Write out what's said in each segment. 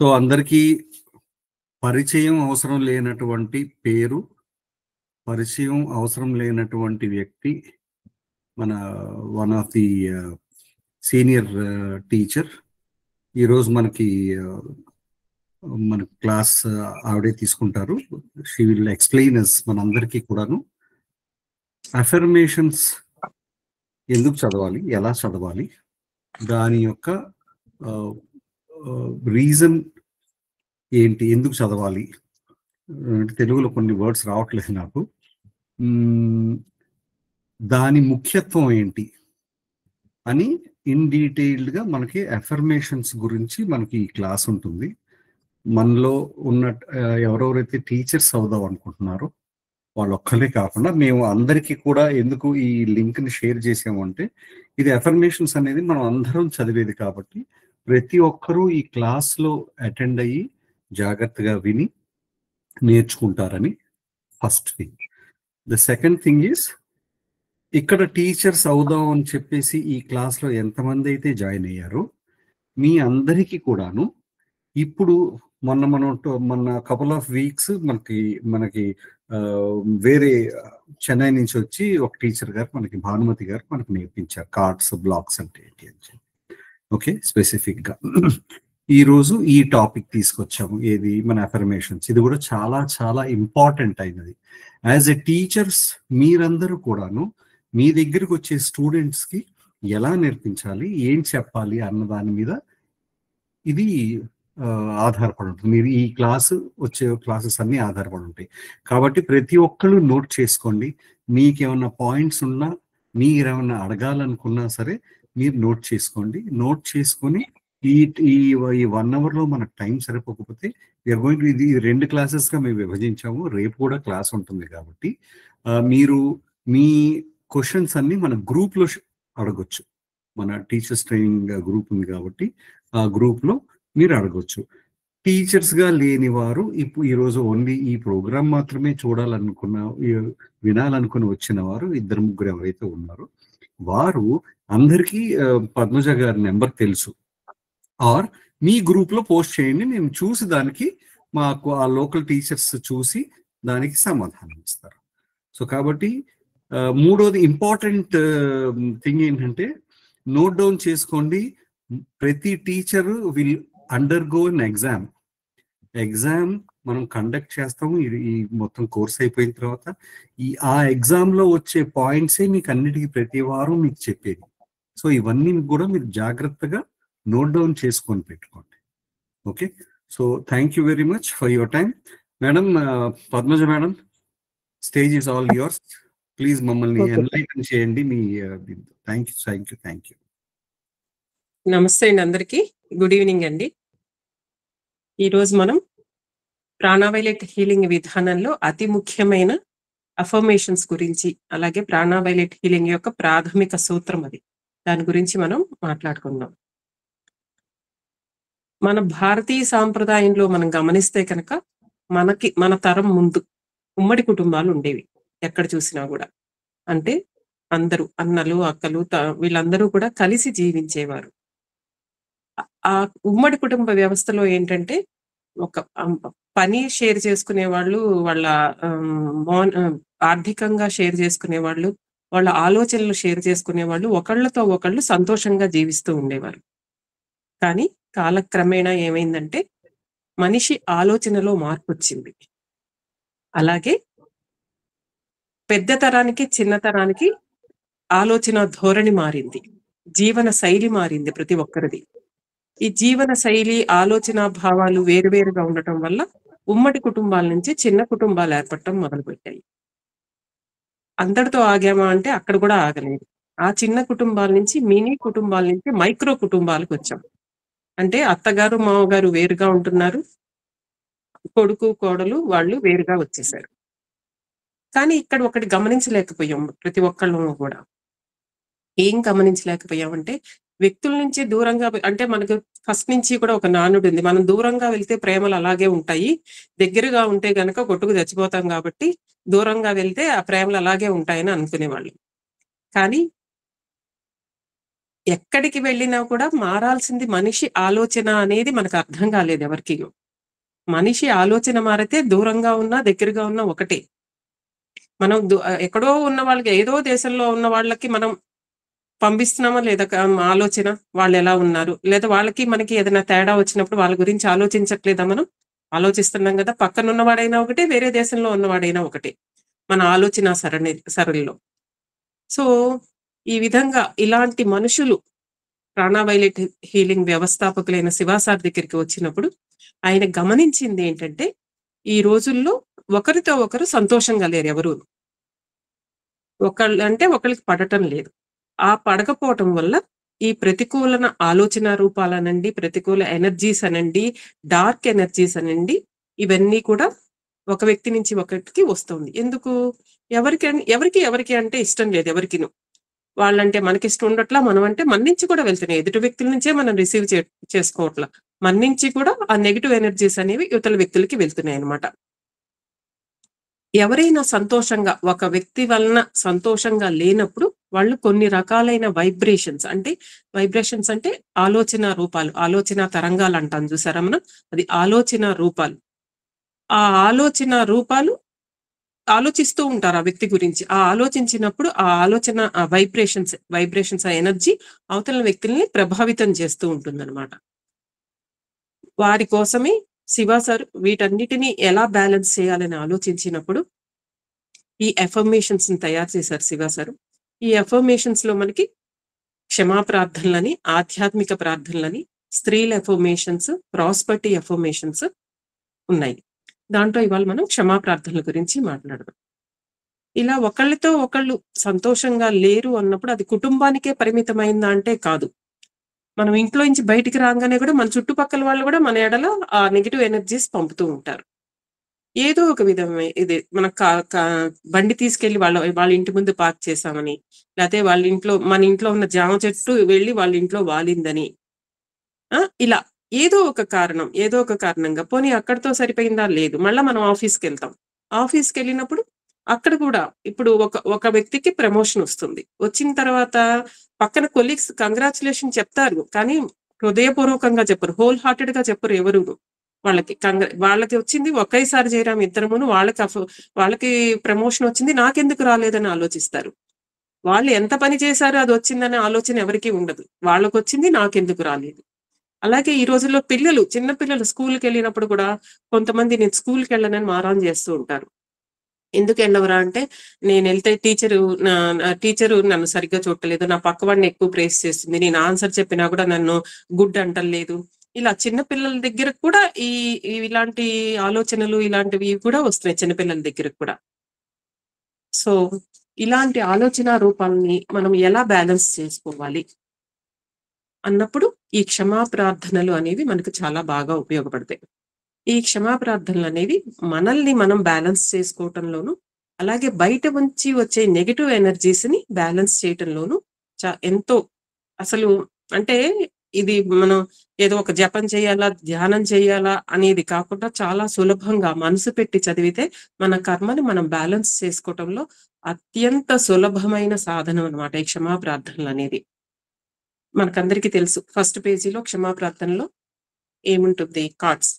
So, అందరికీ పరిచయం అవసరం లేనటువంటి పేరు, పరిచయం అవసరం లేనటువంటి వ్యక్తి మన one of the senior teacher. ఈరోజు మనకి మన క్లాస్ ఆవిడే తీసుకుంటారు. షీ విల్ ఎక్స్‌ప్లెయిన్ అస్ మనందరికీ కూడాను. అఫర్మేషన్స్ ఎందుకు చదవాలి? ఎలా చదవాలి? దాని యొక్క రీజన్ ఏంటి? ఎందుకు చదవాలి? తెలుగులో కొన్ని వర్డ్స్ రావట్లేదు నాకు. దాని ముఖ్యత్వం ఏంటి అని ఇన్ డీటెయిల్డ్‌గా మనకి అఫర్మేషన్స్ గురించి మనకి ఈ క్లాస్ ఉంటుంది. మనలో ఉన్న ఎవరెవరైతే టీచర్స్ అవుదాం అనుకుంటున్నారో వాళ్ళొక్కళ్ళే కాకుండా మేము అందరికీ కూడా ఎందుకు ఈ లింక్‌ని షేర్ చేసామంటే, ఇది అఫర్మేషన్స్ అనేది మనం అందరం చదివేది కాబట్టి ప్రతి ఒక్కరూ ఈ క్లాస్‌లో అటెండ్ అయ్యి జాగ్రత్తగా విని నేర్చుకుంటారని first thing. The second thing is, ఇక్కడ టీచర్స్ అవుదాం అని చెప్పేసి ఈ క్లాస్‌లో ఎంతమంది అయితే జాయిన్ అయ్యారో మీ అందరికీ కూడాను ఇప్పుడు మొన్న కపుల్ ఆఫ్ వీక్స్ మనకి వేరే చెన్నై నుంచి వచ్చి ఒక టీచర్ గారు మనకి భానుమతి గారు మనకు నేర్పించారు కార్డ్స్, బ్లాక్స్ అంటే ఏంటి అని చెప్పి. ఓకే, స్పెసిఫిక్‌గా ఈరోజు ఈ టాపిక్ తీసుకొచ్చాము. ఏది మన అఫర్మేషన్స్. ఇది కూడా చాలా చాలా ఇంపార్టెంట్ అయినది. యాజ్ ఎ టీచర్స్ మీరందరూ కూడాను మీ దగ్గరికి వచ్చే స్టూడెంట్స్‌కి ఎలా నేర్పించాలి, ఏం చెప్పాలి అన్న దాని మీద ఇది ఆధారపడి ఉంటుంది. మీరు ఈ వచ్చే క్లాసెస్ అన్నీ ఆధారపడి ఉంటాయి. కాబట్టి ప్రతి ఒక్కళ్ళు నోట్ చేసుకోండి. మీకేమన్నా పాయింట్స్ ఉన్నా, మీరేమన్నా అడగాలనుకున్నా సరే మీరు నోట్ చేసుకోండి. నోట్ చేసుకొని ఈ ఈ 1 అవర్‌లో మనకు టైం సరిపోకపోతే ఇది 2 క్లాసెస్‌గా మేము విభజించాము. రేపు కూడా క్లాస్ ఉంటుంది కాబట్టి మీరు మీ క్వెషన్స్ అన్నీ మన గ్రూప్‌లో అడగొచ్చు. మన టీచర్స్ ట్రైనింగ్ గ్రూప్ ఉంది కాబట్టి ఆ గ్రూప్‌లో మీరు అడగొచ్చు. టీచర్స్‌గా లేని వారు ఈరోజు ఓన్లీ ఈ ప్రోగ్రామ్ మాత్రమే వినాలనుకుని వచ్చిన వారు 2, 3 ఎవరైతే ఉన్నారో వారు అందరికీ పద్మజ గారి నెంబర్ తెలుసు. ఆర్ మీ గ్రూప్‌లో పోస్ట్ చేయండి. మేము చూసి దానికి మాకు ఆ లోకల్ టీచర్స్ చూసి దానికి సమాధానం ఇస్తారు. సో కాబట్టి మూడోది ఇంపార్టెంట్ థింగ్ ఏంటంటే నోట్ డౌన్ చేసుకోండి. ప్రతి teacher will undergo an exam. మనం కండక్ట్ చేస్తాము. ఈ మొత్తం కోర్స్ అయిపోయిన తర్వాత ఆ ఎగ్జామ్‌లో వచ్చే పాయింట్సే మీకు అన్నిటికీ ప్రతి వారం మీకు చెప్పేది. సో ఇవన్నీ కూడా మీరు జాగ్రత్తగా నోట్ డౌన్ చేసుకొని పెట్టుకోండి. Okay, so thank you very much for your time. Madam, Padmaja madam, stage is all yours. Please మమ్మల్ని ఎన్లైటన్ చేయండి మీ థ్యాంక్ యూ. నమస్తే అండి అందరికీ. గుడ్ ఈవినింగ్ అండి. ఈరోజు మనం ప్రాణవైలెట్ హీలింగ్ విధానంలో అతి ముఖ్యమైన అఫర్మేషన్స్ గురించి, అలాగే ప్రాణవైలెట్ హీలింగ్ యొక్క ప్రాథమిక సూత్రం అది, దాని గురించి మనం మాట్లాడుకుందాం. మన భారతీయ సాంప్రదాయంలో మనం గమనిస్తే కనుక మన తరం ముందు ఉమ్మడి కుటుంబాలు ఉండేవి. ఎక్కడ చూసినా కూడా అంటే అందరూ అన్నలు, అక్కలు, వీళ్ళందరూ కూడా కలిసి జీవించేవారు. ఆ ఉమ్మడి కుటుంబ వ్యవస్థలో ఏంటంటే ఒక పని షేర్ చేసుకునే వాళ్ళు, వాళ్ళ ఆర్థికంగా షేర్ చేసుకునే వాళ్ళు, వాళ్ళ ఆలోచనలు షేర్ చేసుకునే వాళ్ళు, ఒకళ్ళతో ఒకళ్ళు సంతోషంగా జీవిస్తూ ఉండేవారు. కానీ కాలక్రమేణా ఏమైందంటే మనిషి ఆలోచనలో మార్పు వచ్చింది. అలాగే పెద్ద తరానికి చిన్న తరానికి ఆలోచన ధోరణి మారింది, జీవన శైలి మారింది ప్రతి ఒక్కరిది. ఈ జీవన శైలి, ఆలోచన భావాలు వేరువేరుగా ఉండటం వల్ల ఉమ్మడి కుటుంబాల నుంచి చిన్న కుటుంబాలు ఏర్పడటం మొదలుపెట్టాయి. అందరితో ఆగామా అంటే అక్కడ కూడా ఆగలేదు. ఆ చిన్న కుటుంబాల నుంచి మినీ కుటుంబాల నుంచి మైక్రో కుటుంబాలకు వచ్చాం. అంటే అత్తగారు, మామగారు వేరుగా ఉంటున్నారు, కొడుకు, కోడలు వాళ్ళు వేరుగా వచ్చేసారు. కానీ ఇక్కడ ఒకటి గమనించలేకపోయాం ప్రతి ఒక్కళ్ళము కూడా. ఏం గమనించలేకపోయామంటే వ్యక్తుల నుంచి దూరంగా, అంటే మనకు ఫస్ట్ నుంచి కూడా ఒక నానుడు ఉంది, మనం దూరంగా వెళ్తే ప్రేమలు అలాగే ఉంటాయి, దగ్గరగా ఉంటే గనక కొట్టుకు చచ్చిపోతాం కాబట్టి దూరంగా వెళ్తే ఆ ప్రేమలు అలాగే ఉంటాయని అనుకునేవాళ్ళు. కానీ ఎక్కడికి వెళ్ళినా కూడా మారాల్సింది మనిషి ఆలోచన అనేది మనకు అర్థం కాలేదు ఎవరికి. మనిషి ఆలోచన మారితే దూరంగా ఉన్నా దగ్గరగా ఉన్నా ఒకటే. మనం ఎక్కడో ఉన్న వాళ్ళకి, ఏదో దేశంలో ఉన్న వాళ్ళకి మనం పంపిస్తున్నామా లేదా ఆలోచన, వాళ్ళు ఎలా ఉన్నారు, లేదా వాళ్ళకి మనకి ఏదైనా తేడా వచ్చినప్పుడు వాళ్ళ గురించి ఆలోచించట్లేదా మనం? ఆలోచిస్తున్నాం కదా. పక్కన ఉన్నవాడైనా ఒకటే, వేరే దేశంలో ఉన్నవాడైనా ఒకటే మన ఆలోచన సరళిలో. సో ఈ విధంగా ఇలాంటి మనుషులు ప్రాణవైలెట్ హీలింగ్ వ్యవస్థాపకులైన శివ సార్ దగ్గరికి వచ్చినప్పుడు ఆయన గమనించింది ఏంటంటే, ఈ రోజుల్లో ఒకరితో ఒకరు సంతోషంగా లేరు ఎవరు. ఒకళ్ళకి పడటం లేదు. ఆ పడకపోవటం వల్ల ఈ ప్రతికూలన ఆలోచన రూపాలనండి, ప్రతికూల ఎనర్జీస్ అనండి, డార్క్ ఎనర్జీస్ అనండి, ఇవన్నీ కూడా ఒక వ్యక్తి నుంచి ఒకరికి వస్తుంది. ఎందుకు? ఎవరికి అంటే ఇష్టం లేదు ఎవరికిను. వాళ్ళంటే మనకిష్టం ఉండట్లా, మనం అంటే మన నుంచి కూడా వెళ్తున్నాయి. ఎదుటి వ్యక్తుల నుంచే మనం రిసీవ్ చేసుకోవట్లా. మన నుంచి కూడా ఆ నెగెటివ్ ఎనర్జీస్ అనేవి ఇవతల వ్యక్తులకి వెళ్తున్నాయి అన్నమాట. ఎవరైనా సంతోషంగా, ఒక వ్యక్తి వలన సంతోషంగా లేనప్పుడు వాళ్ళు కొన్ని రకాలైన వైబ్రేషన్స్ అంటే ఆలోచన రూపాలు, ఆలోచన తరంగాలు అంటాం చూసారా మనం, అది ఆలోచన రూపాలు. ఆ ఆలోచన రూపాలు ఆలోచిస్తూ ఉంటారు ఆ వ్యక్తి గురించి. ఆ ఆలోచించినప్పుడు ఆ ఆలోచన, ఆ వైబ్రేషన్స్ ఆ ఎనర్జీ అవతల వ్యక్తుల్ని ప్రభావితం చేస్తూ ఉంటుందన్నమాట. వారి కోసమే శివ సార్ వీటన్నిటిని ఎలా బ్యాలెన్స్ చేయాలని ఆలోచించినప్పుడు ఈ అఫర్మేషన్స్ ని తయారు చేశారు శివ సార్. ఈ అఫర్మేషన్స్ లో మనకి క్షమా ప్రార్థనలని, ఆధ్యాత్మిక ప్రార్థనలని, స్త్రీల అఫర్మేషన్స్, ప్రాస్పర్టీ అఫర్మేషన్స్ ఉన్నాయి. దాంట్లో ఇవాళ మనం క్షమా ప్రార్థనల గురించి మాట్లాడదాం. ఇలా ఒకళ్ళతో ఒకళ్ళు సంతోషంగా లేరు అన్నప్పుడు అది కుటుంబానికే పరిమితమైందా అంటే కాదు. మనం ఇంట్లో నుంచి బయటికి రాగానే కూడా మన చుట్టుపక్కల వాళ్ళు కూడా మన ఎడల ఆ నెగటివ్ ఎనర్జీస్ పంపుతూ ఉంటారు. ఏదో ఒక విధమే ఇది మన బండి తీసుకెళ్లి వాళ్ళ ఇంటి ముందు పార్క్ చేశామని, లేకపోతే మన ఇంట్లో ఉన్న జామ చెట్టు వెళ్ళి వాళ్ళ ఇంట్లో వాలిందని, ఇలా ఏదో ఒక కారణంగా పోనీ అక్కడితో సరిపోయిందా? లేదు. మళ్ళా మనం ఆఫీస్కి వెళ్తాం. ఆఫీస్కి వెళ్ళినప్పుడు అక్కడ కూడా ఇప్పుడు ఒక వ్యక్తికి ప్రమోషన్ వస్తుంది. వచ్చిన తర్వాత పక్కన కొలీగ్స్ కంగ్రాచులేషన్ చెప్తారు, కానీ హృదయపూర్వకంగా చెప్పరు, హోల్ హార్టెడ్ గా చెప్పరు ఎవరు. వాళ్ళకి వచ్చింది ఒకేసారి చేయరాం ఇద్దరమును, వాళ్ళకి ప్రమోషన్ వచ్చింది, నాకెందుకు రాలేదని ఆలోచిస్తారు. వాళ్ళు ఎంత పని చేశారో అది వచ్చిందనే ఆలోచన ఎవరికీ ఉండదు. వాళ్ళకి వచ్చింది నాకెందుకు రాలేదు. అలాగే ఈ రోజుల్లో చిన్న పిల్లలు స్కూల్కి వెళ్ళినప్పుడు కూడా కొంతమంది నేను స్కూల్కి వెళ్ళనని మారాన్ చేస్తూ ఉంటారు. ఎందుకు వెళ్ళవరా అంటే, నేను వెళ్తే టీచరు నన్ను సరిగ్గా చూడలేదు, నా పక్కవాడిని ఎక్కువ ప్రేస్ చేస్తుంది, నేను ఆన్సర్ చెప్పినా కూడా నన్ను గుడ్ అంటలేదు. ఇలా చిన్నపిల్లల దగ్గర కూడా ఇలాంటి ఆలోచనలు ఇలాంటివి కూడా వస్తున్నాయి చిన్నపిల్లల దగ్గర కూడా. సో ఇలాంటి ఆలోచన రూపాలని మనం ఎలా బ్యాలెన్స్ చేసుకోవాలి అన్నప్పుడు ఈ క్షమా ప్రార్థనలు అనేవి మనకు చాలా బాగా ఉపయోగపడతాయి. ఈ క్షమా ప్రార్థనలు అనేవి మనల్ని మనం బ్యాలెన్స్ చేసుకోవటంలోను, అలాగే బయట నుంచి వచ్చే నెగటివ్ ఎనర్జీస్ ని బ్యాలెన్స్ చేయటంలోను ఎంతో, అసలు అంటే ఇది మనం ఏదో ఒక జపం చేయాలా, ధ్యానం చేయాలా అనేది కాకుండా చాలా సులభంగా మనసు పెట్టి చదివితే మన కర్మని మనం బ్యాలెన్స్ చేసుకోవటంలో అత్యంత సులభమైన సాధనం అన్నమాట ఈ క్షమా ప్రార్థనలు అనేది. మనకందరికీ తెలుసు, ఫస్ట్ పేజీలో క్షమా ప్రార్థనలో ఏముంటుంది? కార్డ్స్,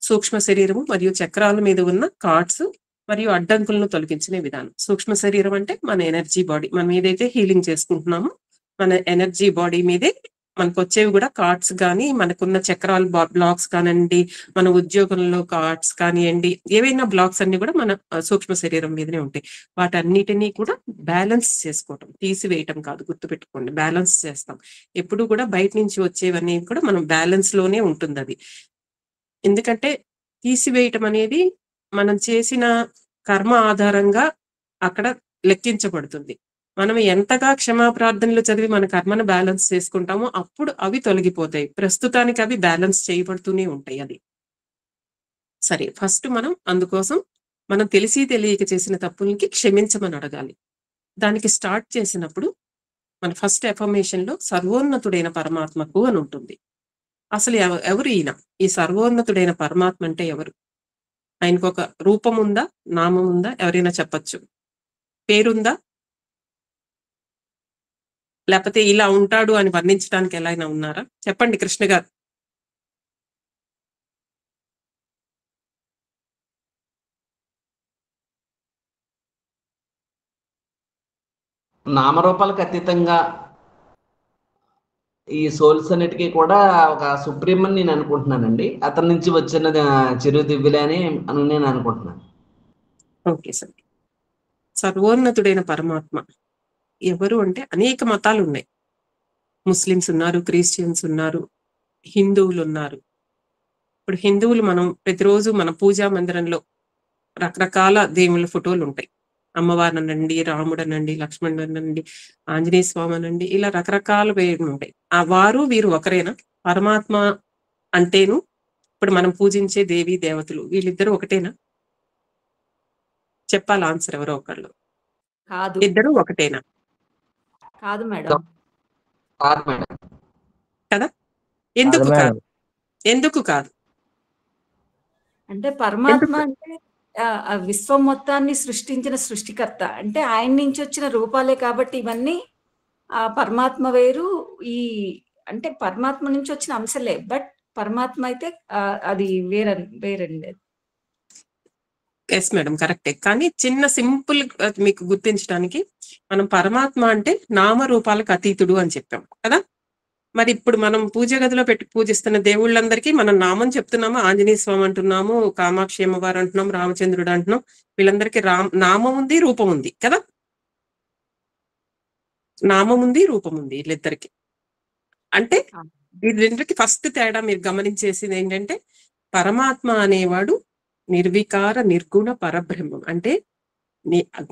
సూక్ష్మ శరీరము మరియు చక్రాల మీద ఉన్న కార్డ్స్ మరియు అడ్డంకులను తొలగించిన విధానం. సూక్ష్మ శరీరం అంటే మన ఎనర్జీ బాడీ, మనం ఏదైతే హీలింగ్ చేసుకుంటున్నామో మన ఎనర్జీ బాడీ మీదే మనకు వచ్చేవి కూడా కార్డ్స్ కానీ, మనకున్న చక్రాల బ్లాక్స్ కానివ్వండి, మన ఉద్యోగంలో కార్డ్స్ కానివ్వండి, ఏవైనా బ్లాక్స్ అన్ని కూడా మన సూక్ష్మ శరీరం మీదనే ఉంటాయి. వాటన్నిటినీ కూడా బ్యాలెన్స్ చేసుకోవటం, తీసివేయటం కాదు, గుర్తుపెట్టుకోండి, బ్యాలెన్స్ చేస్తాం. ఎప్పుడు కూడా బయట నుంచి వచ్చేవన్నీ కూడా మనం బ్యాలెన్స్ లోనే ఉంటుంది అది. ఎందుకంటే తీసివేయటం అనేది మనం చేసిన కర్మ ఆధారంగా అక్కడ లెక్కించబడుతుంది. మనం ఎంతగా క్షమా ప్రార్థనలు చదివి మన కర్మను బ్యాలెన్స్ చేసుకుంటామో అప్పుడు అవి తొలగిపోతాయి. ప్రస్తుతానికి అవి బ్యాలెన్స్ చేయబడుతూనే ఉంటాయి. అది సరే. ఫస్ట్ అందుకోసం మనం తెలిసి తెలియక చేసిన తప్పులకి క్షమించమని అడగాలి. దానికి స్టార్ట్ చేసినప్పుడు మన ఫస్ట్ అఫర్మేషన్ లో సర్వోన్నతుడైన పరమాత్మకు అని ఉంటుంది. అసలు ఎవరు ఈయన? ఈ సర్వోన్నతుడైన పరమాత్మ అంటే ఎవరు? ఆయనకు ఒక రూపం ఉందా? నామం ఉందా? ఎవరైనా చెప్పచ్చు. పేరుందా? లేకపోతే ఇలా ఉంటాడు అని వర్ణించడానికి ఎలా అయినా ఉన్నారా? చెప్పండి కృష్ణ గారు. నామరూపాలకు అతీతంగా ఈ సోల్స్ అన్నిటికీ కూడా ఒక సుప్రీం అని నేను అనుకుంటున్నానండి. అతని నుంచి వచ్చిన చిరు దివ్యులే అని నేను అనుకుంటున్నాను. Okay sir. సర్వోన్నతుడైన పరమాత్మ ఎవరు అంటే అనేక మతాలు ఉన్నాయి. ముస్లిమ్స్ ఉన్నారు, క్రిస్టియన్స్ ఉన్నారు, హిందువులు ఉన్నారు. ఇప్పుడు హిందువులు మనం ప్రతిరోజు మన పూజా మందిరంలో రకరకాల దేవుళ్ళ ఫోటోలు ఉంటాయి. అమ్మవారినండి, రాముడనండి, లక్ష్మణుడనండి, ఆంజనేయ స్వామి అనండి, ఇలా రకరకాల పేర్లు ఉంటాయి. ఆ వారు వీరు ఒకరేనా? పరమాత్మ అంటేను ఇప్పుడు మనం పూజించే దేవి దేవతలు వీళ్ళిద్దరూ ఒకటేనా? చెప్పాలి ఆన్సర్ ఎవరో ఒకళ్ళు. కాదు. ఇద్దరు ఒకటేనా? కాదు మేడం. కాదు మేడం. కదా? ఎందుకు కాదు? ఎందుకు కాదు? అంటే పరమాత్మ అంటే విశ్వం మొత్తాన్ని సృష్టించిన సృష్టికర్త. అంటే ఆయన నుంచి వచ్చిన రూపాలే కాబట్టి ఇవన్నీ పరమాత్మ వేరు. ఈ అంటే పరమాత్మ నుంచి వచ్చిన అంశలే. బట్ పరమాత్మ అయితే అది వేరండి. ఎస్ మేడం, కరెక్టే. కానీ చిన్న సింపుల్ మీకు గుర్తించడానికి మనం పరమాత్మ అంటే నామరూపాలకు అతీతుడు అని చెప్పాం కదా. మరి ఇప్పుడు మనం పూజ గదిలో పెట్టి పూజిస్తున్న దేవుళ్ళందరికీ మనం నామం చెప్తున్నాము. ఆంజనేయ స్వామి అంటున్నాము, కామాక్షి అమ్మవారు అంటున్నాం, రామచంద్రుడు అంటున్నాం. వీళ్ళందరికీ నామం ఉంది, రూపం ఉంది కదా. నామం ఉంది, రూపం ఉంది వీళ్ళిద్దరికి. అంటే వీళ్ళిద్దరికి ఫస్ట్ తేడా మీరు గమనించేసింది ఏంటంటే, పరమాత్మ అనేవాడు నిర్వికార నిర్గుణ పరబ్రహ్మం. అంటే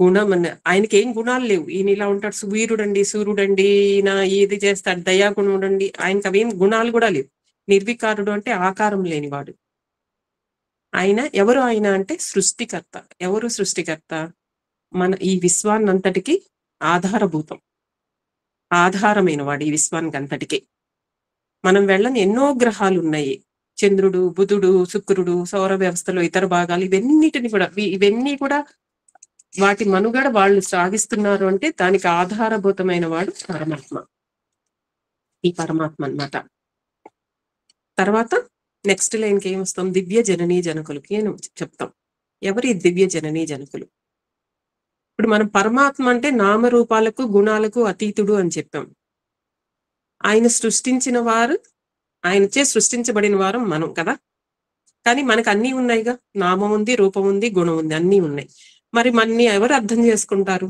గుణం ఆయనకి ఏం గుణాలు లేవు. ఈయన ఇలా ఉంటాడు, వీరుడండి, సూర్యుడండి, ఈయన ఇది చేస్తాడు, దయాగుణుడు అండి, ఆయనకి అవేం గుణాలు కూడా లేవు. నిర్వికారుడు అంటే ఆకారం లేనివాడు. ఆయన ఎవరు? ఆయన అంటే సృష్టికర్త. ఎవరు సృష్టికర్త? మన ఈ విశ్వాన్నంతటికి ఆధారభూతం, ఆధారమైన వాడు ఈ విశ్వానికి అంతటికి. మనం వెళ్ళని ఎన్నో గ్రహాలు ఉన్నాయి. చంద్రుడు, బుధుడు, శుక్రుడు, సౌర వ్యవస్థలో ఇతర భాగాలు, ఇవన్నీ కూడా వాటి మనుగడ వాళ్ళు సాగిస్తున్నారు అంటే దానికి ఆధారభూతమైన వాడు పరమాత్మ. ఈ పరమాత్మ అన్నమాట. తర్వాత నెక్స్ట్ లైన్కి ఏమొస్తాం? దివ్య జననీ జనకులకి అని చెప్తాం. ఎవరి దివ్య జననీ జనకులు? ఇప్పుడు మనం పరమాత్మ అంటే నామరూపాలకు గుణాలకు అతీతుడు అని చెప్పాం. ఆయన సృష్టించిన వారు, ఆయనచే సృష్టించబడిన వారు మనం కదా. కానీ మనకు అన్నీ ఉన్నాయిగా. నామం ఉంది, రూపం ఉంది, గుణం ఉంది, అన్నీ ఉన్నాయి. మరి మన్ని ఎవరు అర్థం చేసుకుంటారు?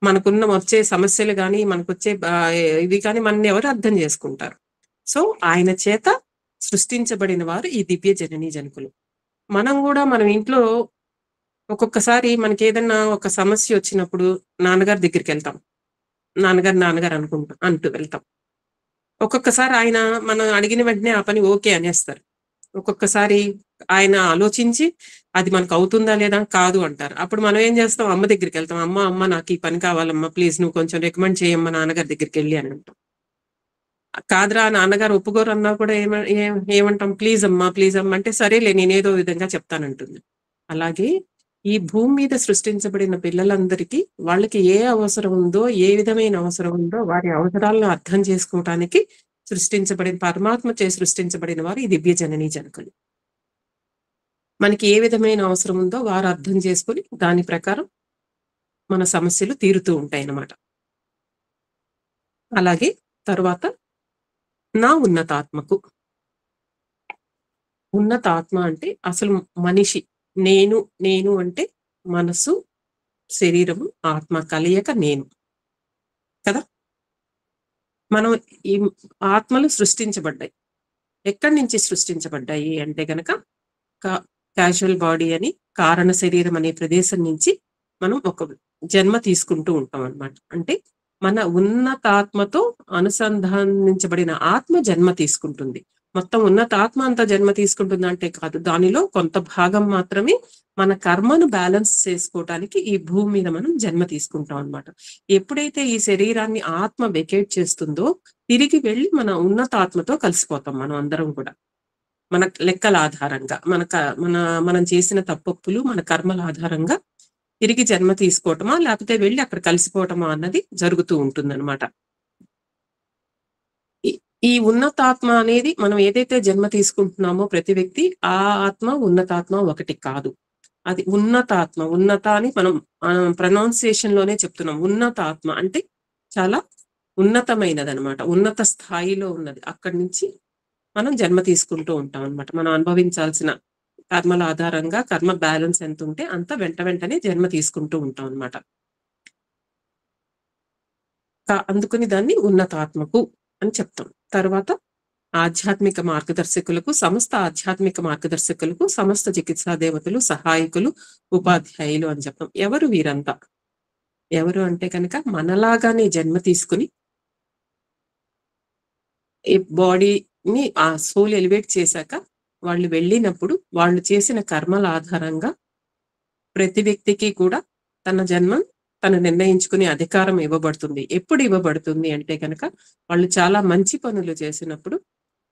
మనకున్న వచ్చే సమస్యలు కానీ, మనకొచ్చే ఇవి కానీ మన్ని ఎవరు అర్థం చేసుకుంటారు? సో ఆయన చేత సృష్టించబడిన వారు ఈ దివ్య జననీ జనకులు. మనం కూడా మనం ఇంట్లో ఒక్కొక్కసారి మనకి ఏదన్నా ఒక సమస్య వచ్చినప్పుడు నాన్నగారి దగ్గరికి వెళ్తాం. నాన్నగారు అంటూ వెళ్తాం. ఒక్కొక్కసారి ఆయన మనం అడిగిన వెంటనే ఆ పని ఓకే అనేస్తారు. ఒక్కొక్కసారి ఆయన ఆలోచించి అది మనకు అవుతుందా లేదా కాదు అంటారు. అప్పుడు మనం ఏం చేస్తాం? అమ్మ దగ్గరికి వెళ్తాం. అమ్మ నాకు ఈ పని కావాలమ్మా, ప్లీజ్ నువ్వు కొంచెం రికమెండ్ చేయమ్మా నాన్నగారి దగ్గరికి వెళ్ళి అని అంటాం. కాదురా నాన్నగారు ఒప్పుకోరు అన్నా కూడా ఏమంటాం? ప్లీజ్ అమ్మా అంటే సరేలే నేనేదో విధంగా చెప్తానంటుంది. అలాగే ఈ భూమి మీద సృష్టించబడిన పిల్లలందరికీ వాళ్ళకి ఏ అవసరం ఉందో, ఏ విధమైన అవసరం ఉందో వారి అవసరాలను అర్థం చేసుకోవటానికి సృష్టించబడిన పరమాత్మ చే సృష్టించబడిన వారు ఈ దివ్య జననీ జనకులు. మనకి ఏ విధమైన అవసరం ఉందో వారు అర్థం చేసుకుని దాని ప్రకారం మన సమస్యలు తీరుతూ ఉంటాయి అన్నమాట. అలాగే తర్వాత నా ఉన్నతాత్మకు. ఉన్నతాత్మ అంటే అసలు మనిషి. నేను అంటే మనసు, శరీరము, ఆత్మ కలయిక నేను కదా. మనం ఈ ఆత్మలు సృష్టించబడ్డాయి. ఎక్కడి నుంచి సృష్టించబడ్డాయి అంటే గనక క్యాజువల్ బాడీ అని కారణ శరీరం అనే ప్రదేశం నుంచి మనం ఒక జన్మ తీసుకుంటూ ఉంటాం అన్నమాట. అంటే మన ఉన్నతాత్మతో అనుసంధానించబడిన ఆత్మ జన్మ తీసుకుంటుంది. మొత్తం ఉన్నతాత్మ అంతా జన్మ తీసుకుంటుంది అంటే కాదు. దానిలో కొంత భాగం మాత్రమే మన కర్మను బ్యాలెన్స్ చేసుకోవటానికి ఈ భూమి మీద మనం జన్మ తీసుకుంటాం అన్నమాట. ఎప్పుడైతే ఈ శరీరాన్ని ఆత్మ వెకేట్ చేస్తుందో తిరిగి వెళ్ళి మన ఉన్నతాత్మతో కలిసిపోతాం మనం అందరం కూడా. మన లెక్కల ఆధారంగా మనం చేసిన తప్పొప్పులు, మన కర్మల ఆధారంగా తిరిగి జన్మ తీసుకోవటమా లేకపోతే వెళ్ళి అక్కడ కలిసిపోవటమా అన్నది జరుగుతూ ఉంటుందన్నమాట. ఈ ఉన్నతాత్మ అనేది మనం ఏదైతే జన్మ తీసుకుంటున్నామో ప్రతి వ్యక్తి ఆ ఆత్మ ఉన్నతాత్మ ఒకటి కాదు. అది ఉన్నతాత్మ. ఉన్నత అని మనం ప్రొనౌన్సియేషన్ లోనే చెప్తున్నాం. ఉన్నతాత్మ అంటే చాలా ఉన్నతమైనది అనమాట, ఉన్నత స్థాయిలో ఉన్నది. అక్కడి నుంచి మనం జన్మ తీసుకుంటూ ఉంటాం అనమాట. మనం అనుభవించాల్సిన కర్మల ఆధారంగా కర్మ బ్యాలెన్స్ ఎంత ఉంటే అంత వెంటనే జన్మ తీసుకుంటూ ఉంటాం అనమాట. అందుకని దాన్ని ఉన్నతాత్మకు అని చెప్తాం. తర్వాత ఆధ్యాత్మిక మార్గదర్శకులకు, సమస్త ఆధ్యాత్మిక మార్గదర్శకులకు, సమస్త చికిత్సా దేవతలు, సహాయకులు, ఉపాధ్యాయులు అని చెప్తాం. ఎవరు వీరంతా? ఎవరు అంటే కనుక మనలాగానే జన్మ తీసుకుని ఈ బాడీని ఆ సోల్ ఎలివేట్ చేశాక వాళ్ళు వెళ్ళినప్పుడు వాళ్ళు చేసిన కర్మల ఆధారంగా ప్రతి వ్యక్తికి కూడా తన జన్మ తను నిర్ణయించుకునే అధికారం ఇవ్వబడుతుంది. ఎప్పుడు ఇవ్వబడుతుంది అంటే కనుక వాళ్ళు చాలా మంచి పనులు చేసినప్పుడు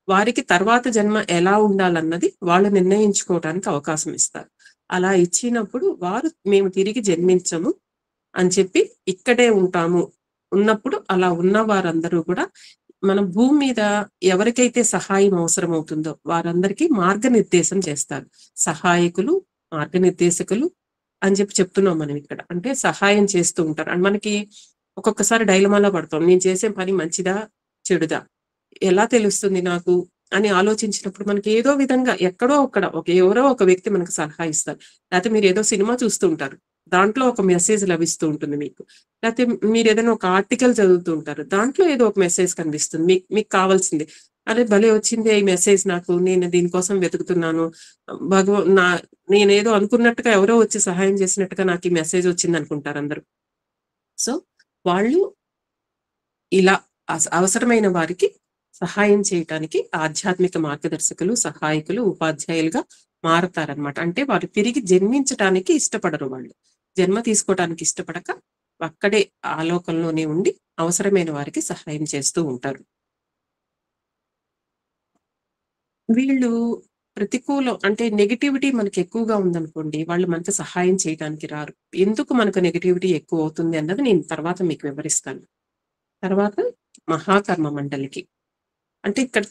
వారికి తర్వాత జన్మ ఎలా ఉండాలన్నది వాళ్ళు నిర్ణయించుకోవడానికి అవకాశం ఇస్తారు. అలా ఇచ్చినప్పుడు వారు మేము తిరిగి జన్మించము అని చెప్పి ఇక్కడే ఉంటాము ఉన్నప్పుడు అలా ఉన్న వారందరూ కూడా మన భూమి మీద ఎవరికైతే సహాయం అవసరం అవుతుందో వారందరికీ మార్గనిర్దేశం చేస్తారు. సహాయకులు, మార్గనిర్దేశకులు అని చెప్పి చెప్తున్నాం మనం ఇక్కడ. అంటే సహాయం చేస్తూ ఉంటారు. అండ్ మనకి ఒక్కొక్కసారి డైలమాలో పడతాం. నేను చేసే పని మంచిదా చెడుదా ఎలా తెలుస్తుంది నాకు అని ఆలోచించినప్పుడు మనకి ఏదో విధంగా ఎక్కడో అక్కడ ఎవరో ఒక వ్యక్తి మనకు సలహా ఇస్తారు. లేకపోతే మీరు ఏదో సినిమా చూస్తూ ఉంటారు, దాంట్లో ఒక మెసేజ్ లభిస్తూ ఉంటుంది మీకు. లేకపోతే మీరు ఏదైనా ఒక ఆర్టికల్ చదువుతూ ఉంటారు, దాంట్లో ఏదో ఒక మెసేజ్ కనిపిస్తుంది. మీకు కావాల్సింది, అరే భలే వచ్చింది ఈ మెసేజ్, నాకు నేను దీనికోసం వెతుకుతున్నాను, నేనేదో అనుకున్నట్టుగా ఎవరో వచ్చి సహాయం చేసినట్టుగా నాకు ఈ మెసేజ్ వచ్చింది అనుకుంటారు అందరూ. సో వాళ్ళు ఇలా అవసరమైన వారికి సహాయం చేయటానికి ఆధ్యాత్మిక మార్గదర్శకులు, సహాయకులు, ఉపాధ్యాయులుగా మారతారనమాట. అంటే వారు తిరిగి జన్మించటానికి ఇష్టపడరు. వాళ్ళు జన్మ తీసుకోవటానికి ఇష్టపడక అక్కడే ఆలోకంలోనే ఉండి అవసరమైన వారికి సహాయం చేస్తూ ఉంటారు. వీళ్ళు ప్రతికూలం అంటే నెగిటివిటీ మనకి ఎక్కువగా ఉందనుకోండి, వాళ్ళు మనకు సహాయం చేయడానికి రారు. ఎందుకు మనకు నెగిటివిటీ ఎక్కువ అవుతుంది అన్నది నేను తర్వాత మీకు వివరిస్తాను. తర్వాత మహాకర్మ మండలికి అంటే ఇక్కడ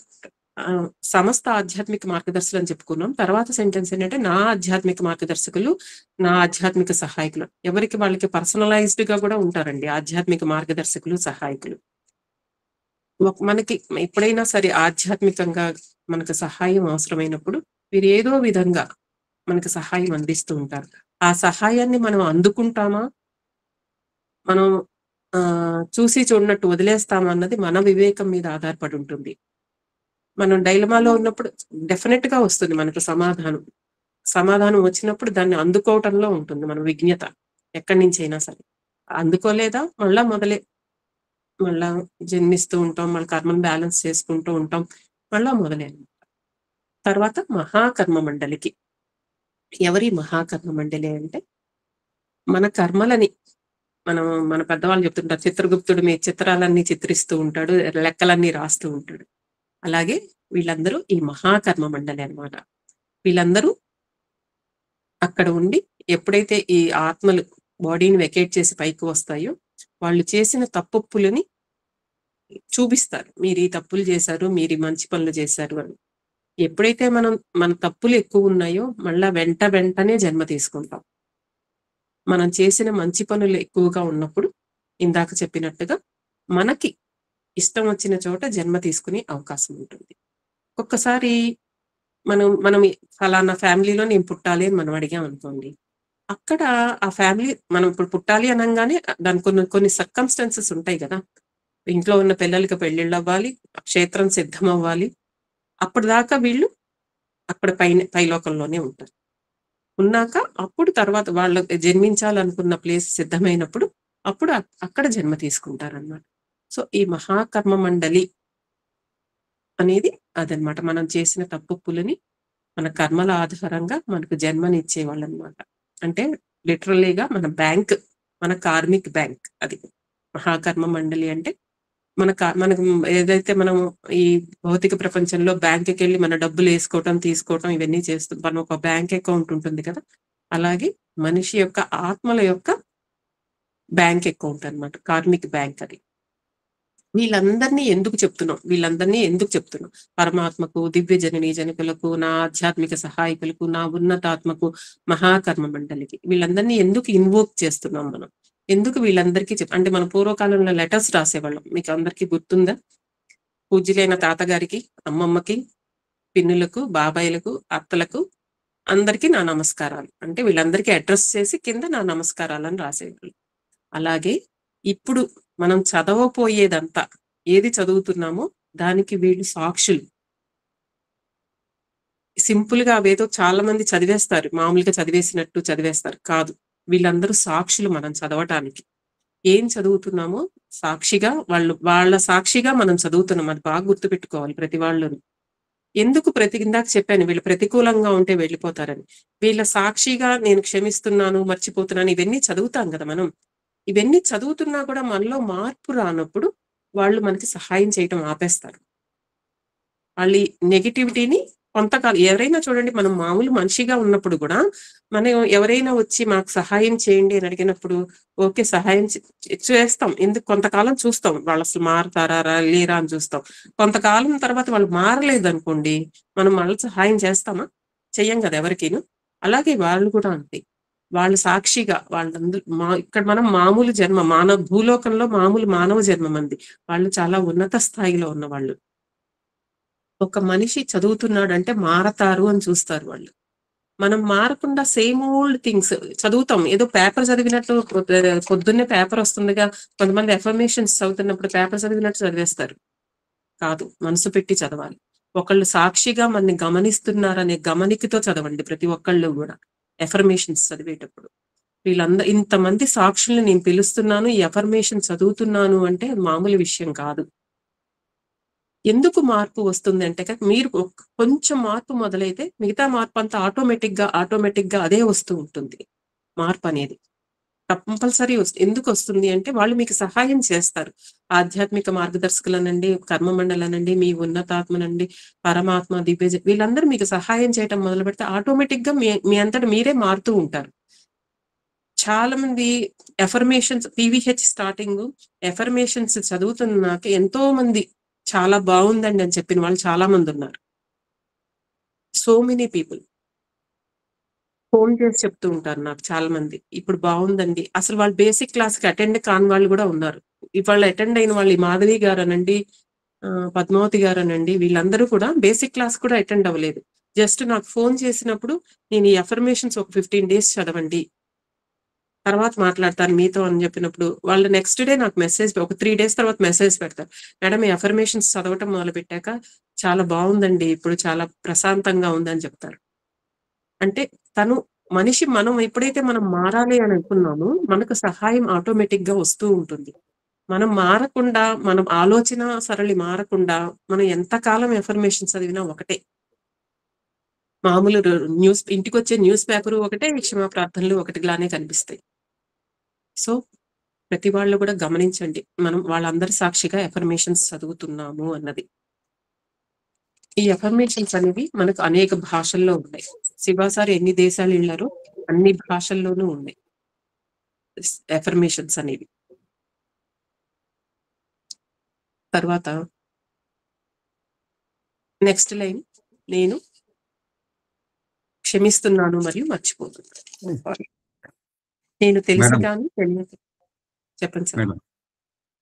సమస్త ఆధ్యాత్మిక మార్గదర్శకులు అని చెప్పుకున్నాం. తర్వాత సెంటెన్స్ ఏంటంటే నా ఆధ్యాత్మిక మార్గదర్శకులు, నా ఆధ్యాత్మిక సహాయకులు. ఎవరికి వాళ్ళకి పర్సనలైజ్డ్ గా కూడా ఉంటారండి ఆధ్యాత్మిక మార్గదర్శకులు, సహాయకులు. మనకి ఎప్పుడైనా సరే ఆధ్యాత్మికంగా మనకు సహాయం అవసరమైనప్పుడు వీరు ఏదో విధంగా మనకు సహాయం అందిస్తూ ఉంటారు. ఆ సహాయాన్ని మనం అందుకుంటామా, మనం చూసి చూడనట్టు వదిలేస్తామా అన్నది మన వివేకం మీద ఆధారపడి ఉంటుంది. మనం డైలమాలో ఉన్నప్పుడు డెఫినెట్ గా వస్తుంది మనకు సమాధానం వచ్చినప్పుడు దాన్ని అందుకోవటంలో ఉంటుంది మన విజ్ఞత. ఎక్కడి నుంచి అయినా సరే అందుకోలేదా మళ్ళా జన్మిస్తూ ఉంటాం, మళ్ళీ కర్మను బ్యాలెన్స్ చేసుకుంటూ ఉంటాం, మళ్ళా మొదలే. తర్వాత మహాకర్మ మండలికి. ఎవరి మహాకర్మ మండలి అంటే మన కర్మలని మన పెద్దవాళ్ళు చెప్తుంటారు, చిత్రగుప్తుడు మీ చిత్రాలన్నీ చిత్రిస్తూ ఉంటాడు, లెక్కలన్నీ రాస్తూ ఉంటాడు. అలాగే వీళ్ళందరూ ఈ మహాకర్మ మండలి అన్నమాట. వీళ్ళందరూ అక్కడ ఉండి ఎప్పుడైతే ఈ ఆత్మలు బాడీని వెకేట్ చేసి పైకి వస్తాయో వాళ్ళు చేసిన తప్పులని చూపిస్తారు. మీరు ఈ తప్పులు చేశారు, మీరు ఈ మంచి పనులు చేశారు అని. ఎప్పుడైతే మన తప్పులు ఎక్కువ ఉన్నాయో మళ్ళా వెంటనే జన్మ తీసుకుంటాం. మనం చేసిన మంచి పనులు ఎక్కువగా ఉన్నప్పుడు ఇందాక చెప్పినట్టుగా మనకి ఇష్టం వచ్చిన చోట జన్మ తీసుకునే అవకాశం ఉంటుంది. ఒక్కొక్కసారి మనం ఫలానా ఫ్యామిలీలో నేను పుట్టాలి అని మనం అడిగాం అనుకోండి, అక్కడ ఆ ఫ్యామిలీ మనం ఇప్పుడు పుట్టాలి అనగానే దానికి కొన్ని సర్కమ్స్టాన్సెస్ ఉంటాయి కదా. ఇంట్లో ఉన్న పిల్లలకి పెళ్ళిళ్ళు అవ్వాలి, క్షేత్రం సిద్ధం అవ్వాలి. అప్పటిదాకా వీళ్ళు అక్కడ పైలోకంలోనే ఉంటారు. ఉన్నాక అప్పుడు తర్వాత వాళ్ళు జన్మించాలనుకున్న ప్లేస్ సిద్ధమైనప్పుడు అప్పుడు అక్కడ జన్మ తీసుకుంటారన్నమాట. సో ఈ మహాకర్మ మండలి అనేది అదనమాట. మనం చేసిన తప్పులని మన కర్మల ఆధారంగా మనకు జన్మనిచ్చే వాళ్ళు అనమాట. అంటే లిటరలీగా మన కార్మిక్ బ్యాంక్ అది మహాకర్మ మండలి. అంటే మనకు ఏదైతే మనం ఈ భౌతిక ప్రపంచంలో బ్యాంకుకి వెళ్ళి మన డబ్బులు వేసుకోవటం, తీసుకోవటం ఇవన్నీ చేస్తాం. మనం ఒక బ్యాంక్ అకౌంట్ ఉంటుంది కదా, అలాగే మనిషి యొక్క ఆత్మల యొక్క బ్యాంక్ అకౌంట్ అన్నమాట, కార్మిక్ బ్యాంక్ అది. వీళ్ళందరినీ ఎందుకు చెప్తున్నాం? పరమాత్మకు, దివ్య జననీ జనకులకు, నా ఆధ్యాత్మిక సహాయకులకు, నా ఉన్నతాత్మకు, మహాకర్మ మండలికి, వీళ్ళందరినీ ఎందుకు ఇన్వోక్ చేస్తున్నాం మనం? ఎందుకు వీళ్ళందరికీ అంటే మనం పూర్వకాలంలో లెటర్స్ రాసేవాళ్ళం, మీకు అందరికీ గుర్తుందా? పూజ్యులైన తాతగారికి, అమ్మమ్మకి, పిన్నులకు, బాబాయిలకు, అత్తలకు అందరికీ నా నమస్కారాలు అంటే వీళ్ళందరికీ అడ్రస్ చేసి కింద నా నమస్కారాలని రాసేవాళ్ళు. అలాగే ఇప్పుడు మనం చదవపోయేదంతా ఏది చదువుతున్నామో దానికి వీళ్ళు సాక్షులు. సింపుల్ గా అవేదో చాలా మంది చదివేస్తారు, మామూలుగా చదివేసినట్టు చదివేస్తారు, కాదు. వీళ్ళందరూ సాక్షులు మనం చదవటానికి. ఏం చదువుతున్నామో సాక్షిగా వాళ్ళ సాక్షిగా మనం చదువుతున్నాం, అది బాగా గుర్తుపెట్టుకోవాలి ప్రతి వాళ్ళని. ఎందుకు ఇందాక చెప్పాను వీళ్ళు ప్రతికూలంగా ఉంటే వెళ్ళిపోతారని. వీళ్ళ సాక్షిగా నేను క్షమిస్తున్నాను, మర్చిపోతున్నాను, ఇవన్నీ చదువుతాం కదా మనం. ఇవన్నీ చదువుతున్నా కూడా మనలో మార్పు రానప్పుడు వాళ్ళు మనకి సహాయం చేయటం ఆపేస్తారు. వాళ్ళు నెగిటివిటీని కొంతకాలం, ఎవరైనా చూడండి, మనం మామూలు మనిషిగా ఉన్నప్పుడు కూడా మనం ఎవరైనా వచ్చి మాకు సహాయం చేయండి అని అడిగినప్పుడు ఓకే సహాయం చేస్తాం. ఎందుకు కొంతకాలం చూస్తాం వాళ్ళు అసలు మారతారా లేరా అని చూస్తాం. కొంతకాలం తర్వాత వాళ్ళు మారలేదు అనుకోండి, మనం మళ్ళీ సహాయం చేస్తామా? చెయ్యం కదా ఎవరికీను. అలాగే వాళ్ళు కూడా అంతే, వాళ్ళు సాక్షిగా వాళ్ళందరూ ఇక్కడ మనం మామూలు జన్మ, భూలోకంలో మామూలు మానవ జన్మ మంది, వాళ్ళు చాలా ఉన్నత స్థాయిలో ఉన్న వాళ్ళు. ఒక మనిషి చదువుతున్నాడు అంటే మారతారు అని చూస్తారు వాళ్ళు. మనం మారకుండా సేమ్ ఓల్డ్ థింగ్స్ చదువుతాం, ఏదో పేపర్ చదివినట్లు. పొద్దున్నే పేపర్ వస్తుందిగా, కొంతమంది ఎఫర్మేషన్స్ చదువుతున్నప్పుడు పేపర్ చదివినట్టు చదివేస్తారు. కాదు, మనసు పెట్టి చదవాలి. ఒకళ్ళు సాక్షిగా మనని గమనిస్తున్నారనే గమనికతో చదవండి ప్రతి ఒక్కళ్ళు కూడా ఎఫర్మేషన్స్ చదివేటప్పుడు. ఇంతమంది సాక్షుల్ని నేను పిలుస్తున్నాను, ఈ ఎఫర్మేషన్ చదువుతున్నాను అంటే మామూలు విషయం కాదు. ఎందుకు మార్పు వస్తుంది అంటే మీరు కొంచెం మార్పు మొదలైతే మిగతా మార్పు అంతా ఆటోమేటిక్ గా అదే వస్తూ ఉంటుంది. మార్పు అనేది కంపల్సరీ ఎందుకు వస్తుంది అంటే వాళ్ళు మీకు సహాయం చేస్తారు. ఆధ్యాత్మిక మార్గదర్శకులనండి, కర్మమండలనండి, మీ ఉన్నతాత్మనండి, పరమాత్మ, దివ్య, వీళ్ళందరూ మీకు సహాయం చేయటం మొదలు పెడితే ఆటోమేటిక్ గా మీ అంతటా మీరే మారుతూ ఉంటారు. చాలా మంది ఎఫర్మేషన్స్, పీవీహెచ్ స్టార్టింగ్ ఎఫర్మేషన్స్ చదువుతున్నాక ఎంతో మంది చాలా బాగుందండి అని చెప్పిన వాళ్ళు చాలా మంది ఉన్నారు. సో మెనీ పీపుల్ ఫోన్ చేసి చెప్తూ ఉంటారు నాకు చాలా మంది, ఇప్పుడు బాగుందండి. అసలు వాళ్ళు బేసిక్ క్లాస్ కి అటెండ్ కాని వాళ్ళు కూడా ఉన్నారు. ఇవాళ అటెండ్ అయిన వాళ్ళు, ఈ మాధవి గారు అనండి, పద్మావతి గారు అనండి, వీళ్ళందరూ కూడా బేసిక్ క్లాస్ కూడా అటెండ్ అవ్వలేదు. జస్ట్ నాకు ఫోన్ చేసినప్పుడు నేను ఈ ఎఫర్మేషన్స్ ఒక 15 days చదవండి, తర్వాత మాట్లాడతాను మీతో అని చెప్పినప్పుడు వాళ్ళు నెక్స్ట్ డే నాకు మెసేజ్, ఒక 3 days తర్వాత మెసేజ్ పెడతారు, మేడం ఈ ఎఫర్మేషన్స్ చదవటం మొదలు పెట్టాక చాలా బాగుందండి, ఇప్పుడు చాలా ప్రశాంతంగా ఉందని చెప్తారు. అంటే మనిషి మనం ఎప్పుడైతే మనం మారాలి అని అనుకున్నామో మనకు సహాయం ఆటోమేటిక్ గా వస్తూ ఉంటుంది. మనం మారకుండా, మనం ఆలోచన సరళి మారకుండా మనం ఎంతకాలం ఎఫర్మేషన్స్ చదివినా ఒకటే. మామూలు ఇంటికి వచ్చే న్యూస్ పేపర్ ఒకటే, క్షమా ప్రార్థనలు ఒకటిలానే కనిపిస్తాయి. సో ప్రతి వాళ్ళు కూడా గమనించండి, మనం వాళ్ళందరి సాక్షిగా ఎఫర్మేషన్స్ చదువుతున్నాము అన్నది. ఈ ఎఫర్మేషన్స్ అనేవి మనకు అనేక భాషల్లో ఉన్నాయి. శివాసారి ఎన్ని దేశాలు వెళ్ళారో అన్ని భాషల్లోనూ ఉన్నాయి ఎఫర్మేషన్స్ అనేవి. తర్వాత నెక్స్ట్ లైన్, నేను క్షమిస్తున్నాను మరియు మర్చిపోతున్నాను. నేను తెలుసు కానీ తెలియదు. చెప్పండి సార్.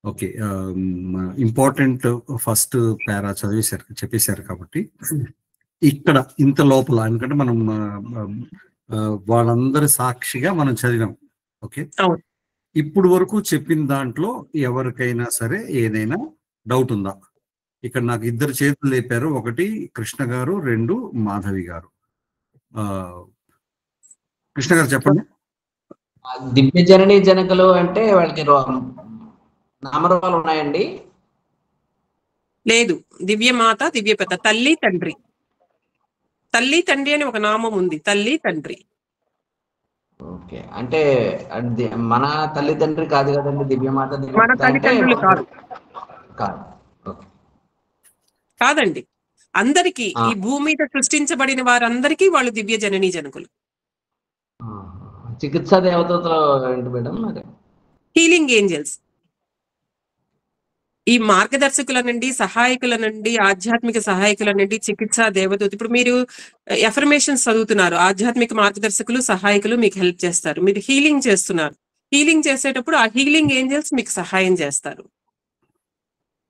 ఓకే, ఇంపార్టెంట్ ఫస్ట్ పారా చెప్పేశారు కాబట్టి ఇక్కడ ఇంత లోపల, ఎందుకంటే మనం వాళ్ళందరి సాక్షిగా మనం చదివాం. ఓకే, ఇప్పుడు వరకు చెప్పిన దాంట్లో ఎవరికైనా సరే ఏదైనా డౌట్ ఉందా? ఇక్కడ నాకు 2 చేతులు లేపారు, ఒకటి కృష్ణ గారు, 2 మాధవి గారు. కృష్ణ గారు చెప్పండి. దివ్య జననీ జనకులు అంటే వాళ్ళకి నామరూపాలు ఉన్నాయండి? లేదు, దివ్యమాత, దివ్యపత, తల్లి తండ్రి. తల్లి తండ్రి అని ఒక నామం ఉంది, తల్లి తండ్రి. ఓకే, అంటే మన తల్లిదండ్రి కాదు కదండి దివ్యమాత, మన తల్లిదండ్రులు కాదు. కాదండి, అందరికీ ఈ భూమి మీద సృష్టించబడిన వారందరికీ వాళ్ళు దివ్య జననీ జనకులు. చికిత్సా దేవతలు ఏంటి మేడం మరి? Healing angels. ఈ మార్గదర్శకులనండి, సహాయకులనండి, ఆధ్యాత్మిక సహాయకులనండి, చికిత్సా దేవదూత. ఇప్పుడు మీరు ఎఫర్మేషన్స్ చదువుతున్నారు, ఆధ్యాత్మిక మార్గదర్శకులు, సహాయకులు మీకు హెల్ప్ చేస్తారు. మీరు హీలింగ్ చేస్తున్నారు, హీలింగ్ చేసేటప్పుడు ఆ హీలింగ్ ఏంజల్స్ మీకు సహాయం చేస్తారు.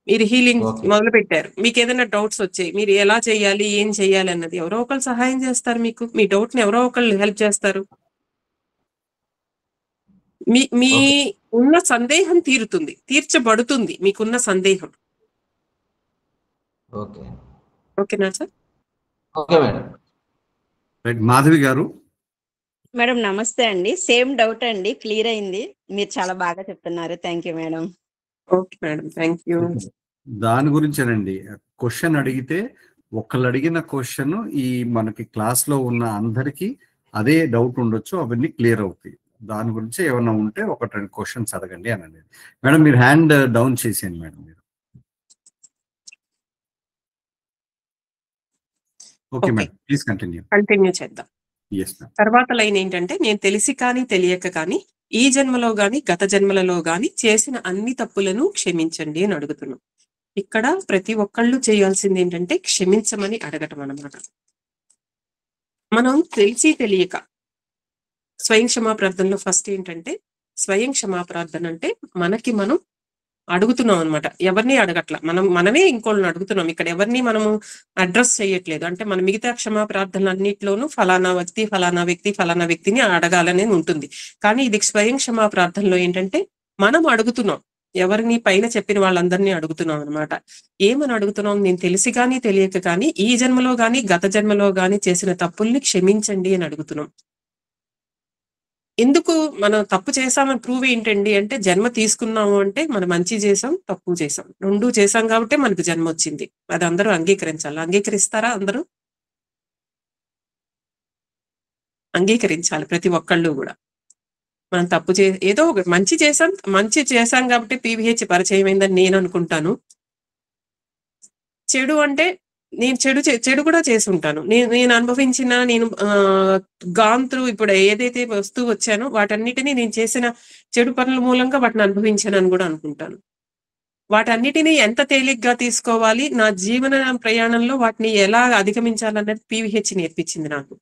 మీరు హీలింగ్ ఓకే. మొదలు పెట్టారు, మీకు ఏదైనా డౌట్స్ వచ్చాయి, మీరు ఎలా చేయాలి, ఏం చేయాలి అన్నది ఎవరో ఒకళ్ళు సహాయం చేస్తారు. మీకు మీ డౌట్ ని ఎవరో ఒకళ్ళు హెల్ప్ చేస్తారు. మీ మీ ఓకే. ఉన్న సందేహం తీరుతుంది, తీర్చబడుతుంది మీకున్న సందేహం. ఓకే. ఓకేనా sir? Okay madam. Right. Madhavi గారు. మేడం నమస్తే అండి. సేమ్ డౌట్ అండి, క్లియర్ అయింది. మీరు చాలా బాగా చెప్తున్నారు. Thank you madam. Okay madam, thank you. దాని గురించేనండి క్వశ్చన్ అడిగితే, ఒకళ్ళు అడిగిన క్వశ్చన్ ఈ మనకి క్లాస్ లో ఉన్న అందరికి అదే డౌట్ ఉండొచ్చు, అవన్నీ క్లియర్ అవుతాయి. దాని గురించి ఏమైనా ఉంటే ఒకటి 2 క్వశ్చన్స్ అడగండి అని అనేది. మేడం మీరు హ్యాండ్ డౌన్ చేసేయండి మేడం మీరు. Okay madam, please continue. Continue చేద్దాం. Yes madam. తర్వాత లైన్ ఏంటంటే, నేను తెలిసి కానీ తెలియక కానీ ఈ జన్మలో గాని గత జన్మలలో గాని చేసిన అన్ని తప్పులను క్షమించండి అని అడుగుతున్నాం. ఇక్కడ ప్రతి ఒక్కళ్ళు చేయాల్సింది ఏంటంటే క్షమించమని అడగటం అన్నమాట. మనం తెలిసి తెలియక స్వయం క్షమాప్రార్థనలో ఫస్ట్ ఏంటంటే, స్వయం క్షమాప్రార్థన అంటే మనకి మనం అడుగుతున్నాం అనమాట. ఎవరిని అడగట్లా, మనమే ఇంకోళ్ళని అడుగుతున్నాం. ఇక్కడ ఎవరిని మనము అడ్రస్ చేయట్లేదు. అంటే మన మిగతా క్షమాప్రార్థనలన్నింటిలోనూ ఫలానా వ్యక్తి ఫలానా వ్యక్తిని అడగాలనే ఉంటుంది. కానీ ఇది స్వయం క్షమాప్రార్థనలో ఏంటంటే మనం అడుగుతున్నాం, ఎవరిని పైన చెప్పిన వాళ్ళందరినీ అడుగుతున్నాం అనమాట. ఏమని అడుగుతున్నాం? నేను తెలిసి కానీ తెలియక కానీ ఈ జన్మలో గాని గత జన్మలో గాని చేసిన తప్పుల్ని క్షమించండి అని అడుగుతున్నాం. ఎందుకు మనం తప్పు చేసామని ప్రూవ్ ఏంటండి అంటే, జన్మ తీసుకున్నాము అంటే మనం మంచి చేసాం, తప్పు చేసాం, 2 చేసాం కాబట్టి మనకు జన్మ వచ్చింది. అది అందరూ అంగీకరించాలి. అంగీకరిస్తారా? అందరూ అంగీకరించాలి, ప్రతి ఒక్కళ్ళు కూడా. మనం తప్పు ఏదో ఒక మంచి చేసాం కాబట్టి పీవీహెచ్ పరిచయం అయిందని నేను అనుకుంటాను. చెడు అంటే నేను చెడు కూడా చేసి ఉంటాను. నేను అనుభవించిన, నేను గాంత్రు ఇప్పుడు ఏదైతే వస్తూ వచ్చానో వాటన్నిటినీ నేను చేసిన చెడు పనుల మూలంగా వాటిని అనుభవించానని కూడా అనుకుంటాను. వాటన్నిటినీ ఎంత తేలిగ్గా తీసుకోవాలి, నా జీవన ప్రయాణంలో వాటిని ఎలా అధిగమించాలన్నది పీవీహెచ్ నేర్పించింది నాకు.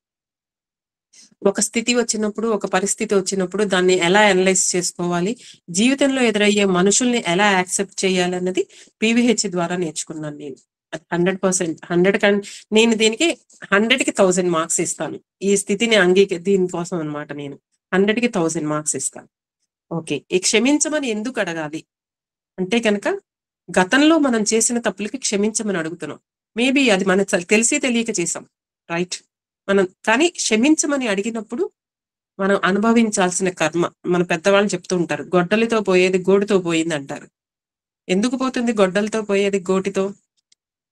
ఒక స్థితి వచ్చినప్పుడు, ఒక పరిస్థితి వచ్చినప్పుడు దాన్ని ఎలా అనలైజ్ చేసుకోవాలి, జీవితంలో ఎదురయ్యే మనుషుల్ని ఎలా యాక్సెప్ట్ చేయాలన్నది పీవీహెచ్ ద్వారా నేర్చుకున్నాను నేను. 100% నేను దీనికి 100కి 1000 మార్క్స్ ఇస్తాను. ఈ స్థితిని దీనికోసం అనమాట నేను 100కి 1000 మార్క్స్ ఇస్తాను. ఓకే, ఈ క్షమించమని ఎందుకు అడగాలి అంటే కనుక, గతంలో మనం చేసిన తప్పులకి క్షమించమని అడుగుతున్నాం. మేబీ అది మన తెలిసి తెలియక చేసాం, రైట్? కానీ క్షమించమని అడిగినప్పుడు మనం అనుభవించాల్సిన కర్మ, మన పెద్దవాళ్ళు చెప్తూ ఉంటారు, గొడ్డలితో పోయేది గోటితో పోయింది అంటారు. ఎందుకు పోతుంది గొడ్డలతో పోయేది గోటితో?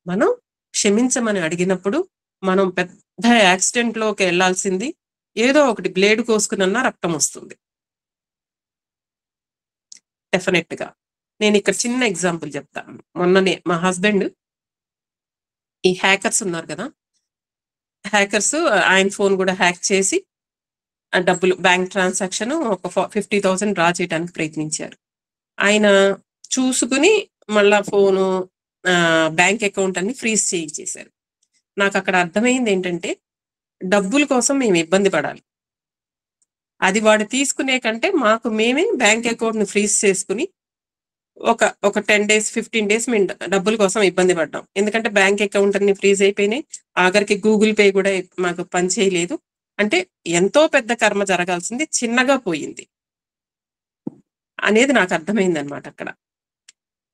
మనం క్షమించమని అడిగినప్పుడు మనం పెద్ద యాక్సిడెంట్ లోకి వెళ్లాల్సింది ఏదో ఒకటి బ్లేడ్ కోసుకున్నా రక్తం వస్తుంది డెఫినెట్ గా. నేను ఇక్కడ చిన్న ఎగ్జాంపుల్ చెప్తాను. మొన్ననే మా హస్బెండ్, ఈ హ్యాకర్స్ ఉన్నారు కదా, హ్యాకర్స్ ఆయన ఫోన్ కూడా హ్యాక్ చేసి ఆ డబ్బులు, బ్యాంక్ ట్రాన్సాక్షన్ ఒక 50,000 డ్రా చేయడానికి ప్రయత్నించారు. ఆయన చూసుకుని మళ్ళా ఫోను, బ్యాంక్ అకౌంట్ అన్ని ఫ్రీజ్ చేయించేశారు. నాకు అక్కడ అర్థమైంది ఏంటంటే, డబ్బుల కోసం మేము ఇబ్బంది పడాలి, అది వాడు తీసుకునే కంటే మాకు మేమే బ్యాంక్ అకౌంట్ ని ఫ్రీజ్ చేసుకుని ఒక 10 days 15 days మేము డబ్బుల కోసం ఇబ్బంది పడ్డాం. ఎందుకంటే బ్యాంక్ అకౌంట్ అన్ని ఫ్రీజ్ అయిపోయినాయి, ఆఖరికి గూగుల్ పే కూడా మాకు పని చేయలేదు. అంటే ఎంతో పెద్ద కర్మ జరగాల్సింది చిన్నగా పోయింది అనేది నాకు అర్థమైంది అనమాట అక్కడ.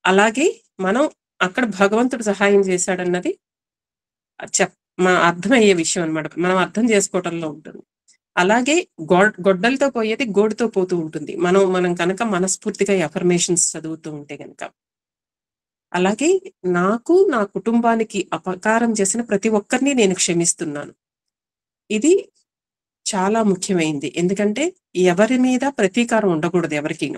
అలాగే మనం అక్కడ భగవంతుడు సహాయం చేశాడన్నది మా అర్థమయ్యే విషయం అనమాట, మనం అర్థం చేసుకోవటంలో ఉంటుంది. అలాగే గొడ్డలతో పోయేది గోడితో పోతూ ఉంటుంది మనం కనుక మనస్ఫూర్తిగా అఫర్మేషన్స్ చదువుతూ ఉంటే కనుక. అలాగే నాకు, నా కుటుంబానికి అపకారం చేసిన ప్రతి ఒక్కరిని నేను క్షమిస్తున్నాను. ఇది చాలా ముఖ్యమైనది. ఎందుకంటే ఎవరి మీద ప్రతీకారం ఉండకూడదు ఎవరికి.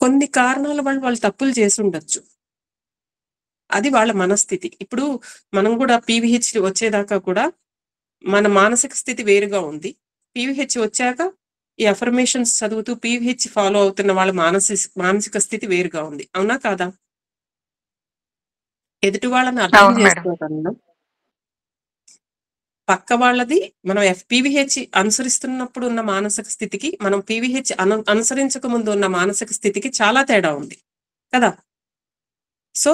కొన్ని కారణాల వల్ల వాళ్ళు తప్పులు చేసి ఉండొచ్చు, అది వాళ్ళ మనస్థితి. ఇప్పుడు మనం కూడా పీవీహెచ్ వచ్చేదాకా కూడా మన మానసిక స్థితి వేరుగా ఉంది. పీవీహెచ్ వచ్చాక ఈ అఫర్మేషన్స్ చదువుతూ పీవీహెచ్ ఫాలో అవుతున్న వాళ్ళ మానసిక స్థితి వేరుగా ఉంది. అవునా కాదా? ఎదుటి వాళ్ళని అర్థం అవును మేడం. చేసుకోవడంలో పక్క వాళ్ళది మనం పీవీహెచ్ అనుసరిస్తున్నప్పుడు ఉన్న మానసిక స్థితికి, మనం పీవీహెచ్ అనుసరించక ముందు ఉన్న మానసిక స్థితికి చాలా తేడా ఉంది కదా. సో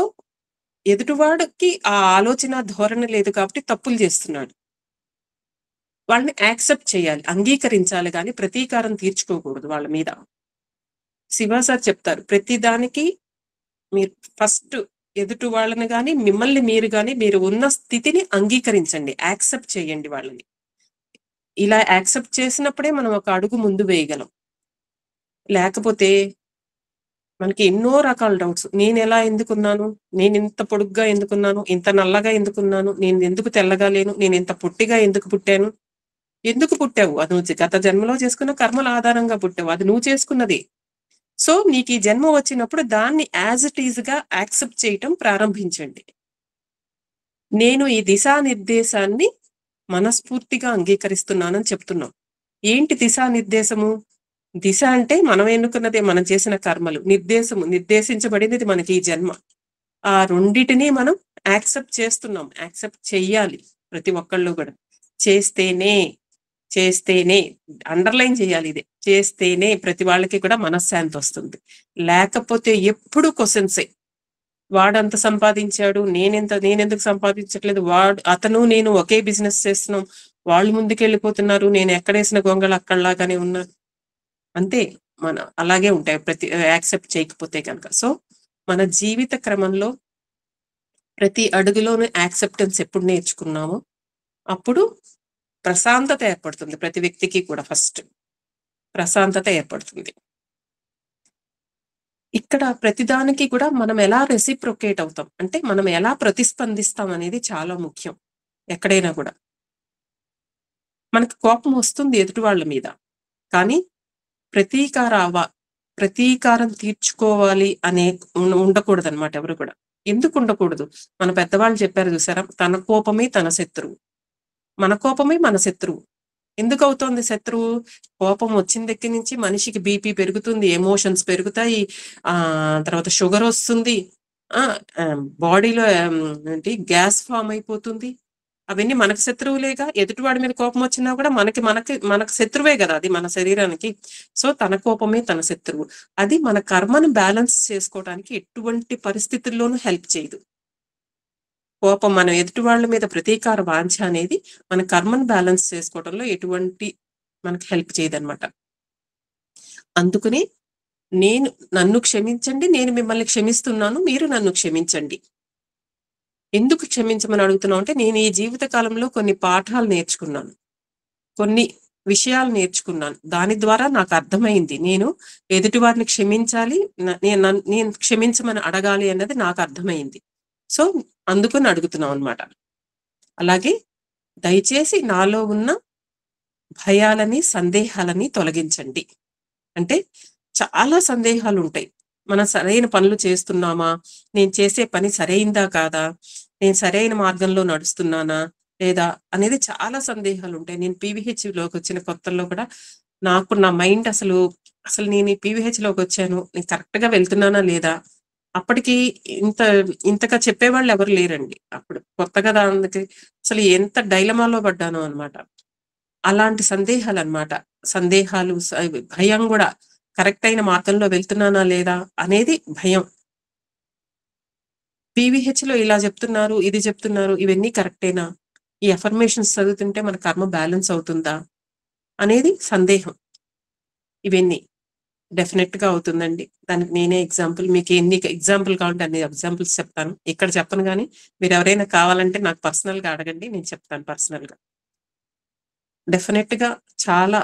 ఎదుటివాడికి ఆ ఆలోచన ధోరణి లేదు కాబట్టి తప్పులు చేస్తున్నాడు. వాళ్ళని యాక్సెప్ట్ చేయాలి, అంగీకరించాలి, కానీ ప్రతీకారం తీర్చుకోకూడదు వాళ్ళ మీద. శివ సార్ చెప్తారు, ప్రతి దానికి మీరు ఫస్ట్ ఎదుటి వాళ్ళని కానీ మిమ్మల్ని మీరు కానీ మీరు ఉన్న స్థితిని అంగీకరించండి, యాక్సెప్ట్ చేయండి వాళ్ళని. ఇలా యాక్సెప్ట్ చేసినప్పుడే మనం ఒక అడుగు ముందు వేయగలం. లేకపోతే మనకి ఎన్నో రకాల డౌట్స్. నేను ఎలా ఎందుకున్నాను, నేను ఇంత పొడుగ్గా ఎందుకున్నాను, ఇంత నల్లగా ఎందుకున్నాను, నేను ఎందుకు తెల్లగా లేను, నేను ఇంత పొట్టిగా ఎందుకు పుట్టాను, ఎందుకు పుట్టావు? అది నువ్వు గత జన్మలో చేసుకున్న కర్మల ఆధారంగా పుట్టావు, అది నువ్వు చేసుకున్నది. సో నీకు ఈ జన్మ వచ్చినప్పుడు దాన్ని యాజ్ ఇట్ ఈజ్ గా యాక్సెప్ట్ చేయటం ప్రారంభించండి. నేను ఈ దిశానిర్దేశాన్ని మనస్ఫూర్తిగా అంగీకరిస్తున్నానని చెప్తున్నాం. ఏంటి దిశానిర్దేశము? దిశ అంటే మనం ఎన్నుకున్నదే, మనం చేసిన కర్మలు. నిర్దేశించబడినది మనకి ఈ జన్మ. ఆ రెండిటిని మనం యాక్సెప్ట్ చేస్తున్నాం, యాక్సెప్ట్ చెయ్యాలి ప్రతి ఒక్కళ్ళు కూడా. చేస్తేనే అండర్లైన్ చేయాలి, ఇది చేస్తేనే ప్రతి వాళ్ళకి కూడా మనశ్శాంతి వస్తుంది. లేకపోతే ఎప్పుడు క్వశ్చన్సే. వాడంత సంపాదించాడు, నేనెందుకు సంపాదించట్లేదు, అతను నేను ఒకే బిజినెస్ చేస్తున్నాం, వాళ్ళు ముందుకెళ్ళిపోతున్నారు, నేను ఎక్కడేసిన గొంగళ అక్కడలాగానే ఉన్నా. అంతే, మన అలాగే ఉంటాయి ప్రతి యాక్సెప్ట్ చేయకపోతే కనుక. సో మన జీవిత క్రమంలో ప్రతి అడుగులోనూ యాక్సెప్టెన్స్ ఎప్పుడు నేర్చుకున్నామో అప్పుడు ప్రశాంతత ఏర్పడుతుంది. ప్రతి వ్యక్తికి కూడా ఫస్ట్ ప్రశాంతత ఏర్పడుతుంది. ఇక్కడ ప్రతిదానికి కూడా మనం ఎలా రెసిప్రొకేట్ అవుతాం, అంటే మనం ఎలా ప్రతిస్పందిస్తాం అనేది చాలా ముఖ్యం. ఎక్కడైనా కూడా మనకు కోపం వస్తుంది ఎదుటి వాళ్ళ మీద, కానీ ప్రతీకారం తీర్చుకోవాలి అనే ఉండకూడదు అనమాట. ఎవరు కూడా ఎందుకు ఉండకూడదు? మన పెద్దవాళ్ళు చెప్పారు చూసారా, తన కోపమే తన శత్రువు, మన కోపమే మన శత్రువు. ఎందుకు అవుతోంది శత్రువు? కోపం వచ్చిన దగ్గర నుంచి మనిషికి బీపీ పెరుగుతుంది, ఎమోషన్స్ పెరుగుతాయి, తర్వాత షుగర్ వస్తుంది, బాడీలో ఏంటి గ్యాస్ ఫామ్ అయిపోతుంది. అవన్నీ మనకు శత్రువులేగా. ఎదుటివాడి మీద కోపం వచ్చినా కూడా మనకు శత్రువే కదా అది, మన శరీరానికి. సో తన కోపమే తన శత్రువు. అది మన కర్మను బ్యాలెన్స్ చేసుకోవడానికి ఎటువంటి పరిస్థితుల్లోనూ హెల్ప్ చేయదు. కోపం, మన ఎదుటి వాళ్ళ మీద ప్రతీకార వాంఛ అనేది మన కర్మను బ్యాలెన్స్ చేసుకోవడంలో ఎటువంటి మనకు హెల్ప్ చేయదన్నమాట. అందుకని నన్ను క్షమించండి, నేను మిమ్మల్ని క్షమిస్తున్నాను, మీరు నన్ను క్షమించండి. ఎందుకు క్షమించమని అడుగుతున్నాం అంటే, నేను ఈ జీవిత కాలంలో కొన్ని పాఠాలు నేర్చుకున్నాను, కొన్ని విషయాలు నేర్చుకున్నాను. దాని ద్వారా నాకు అర్థమైంది నేను ఎదుటి వారిని క్షమించాలి, నేను క్షమించమని అడగాలి అన్నది నాకు అర్థమైంది. సో అందుకని అడుగుతున్నాం అనమాట. అలాగే దయచేసి నాలో ఉన్న భయాలని, సందేహాలని తొలగించండి. అంటే చాలా సందేహాలు ఉంటాయి. మనం సరైన పనులు చేస్తున్నామా, నేను చేసే పని సరైందా కాదా, నేను సరైన మార్గంలో నడుస్తున్నానా లేదా అనేది చాలా సందేహాలు ఉంటాయి. నేను పీవీహెచ్లోకి వచ్చిన కొత్తల్లో కూడా నా మైండ్ అసలు నేను ఈ పీవీహెచ్లోకి వచ్చాను, నేను కరెక్ట్గా వెళ్తున్నానా లేదా, అప్పటికి ఇంతగా చెప్పేవాళ్ళు ఎవరు లేరండి. అప్పుడు కొత్తగా దానికి అసలు ఎంత డైలమాలో పడ్డాను అనమాట. అలాంటి సందేహాలు అనమాట. సందేహాలు, భయం కూడా, కరెక్ట్ అయిన మార్గంలో వెళ్తున్నానా లేదా అనేది భయం. పీవీహెచ్లో ఇలా చెప్తున్నారు, ఇది చెప్తున్నారు, ఇవన్నీ కరెక్టేనా, ఈ అఫర్మేషన్స్ చదువుతుంటే మన కర్మ బ్యాలెన్స్ అవుతుందా అనేది సందేహం. ఇవన్నీ డెఫినెట్ గా అవుతుందండి. దానికి నేనే ఎగ్జాంపుల్. మీకు ఎన్ని ఎగ్జాంపుల్ కావాలంటే అన్ని ఎగ్జాంపుల్స్ చెప్తాను. ఇక్కడ చెప్పను, కానీ మీరు ఎవరైనా కావాలంటే నాకు పర్సనల్ గా అడగండి, నేను చెప్తాను పర్సనల్ గా. డెఫినెట్ గా చాలా,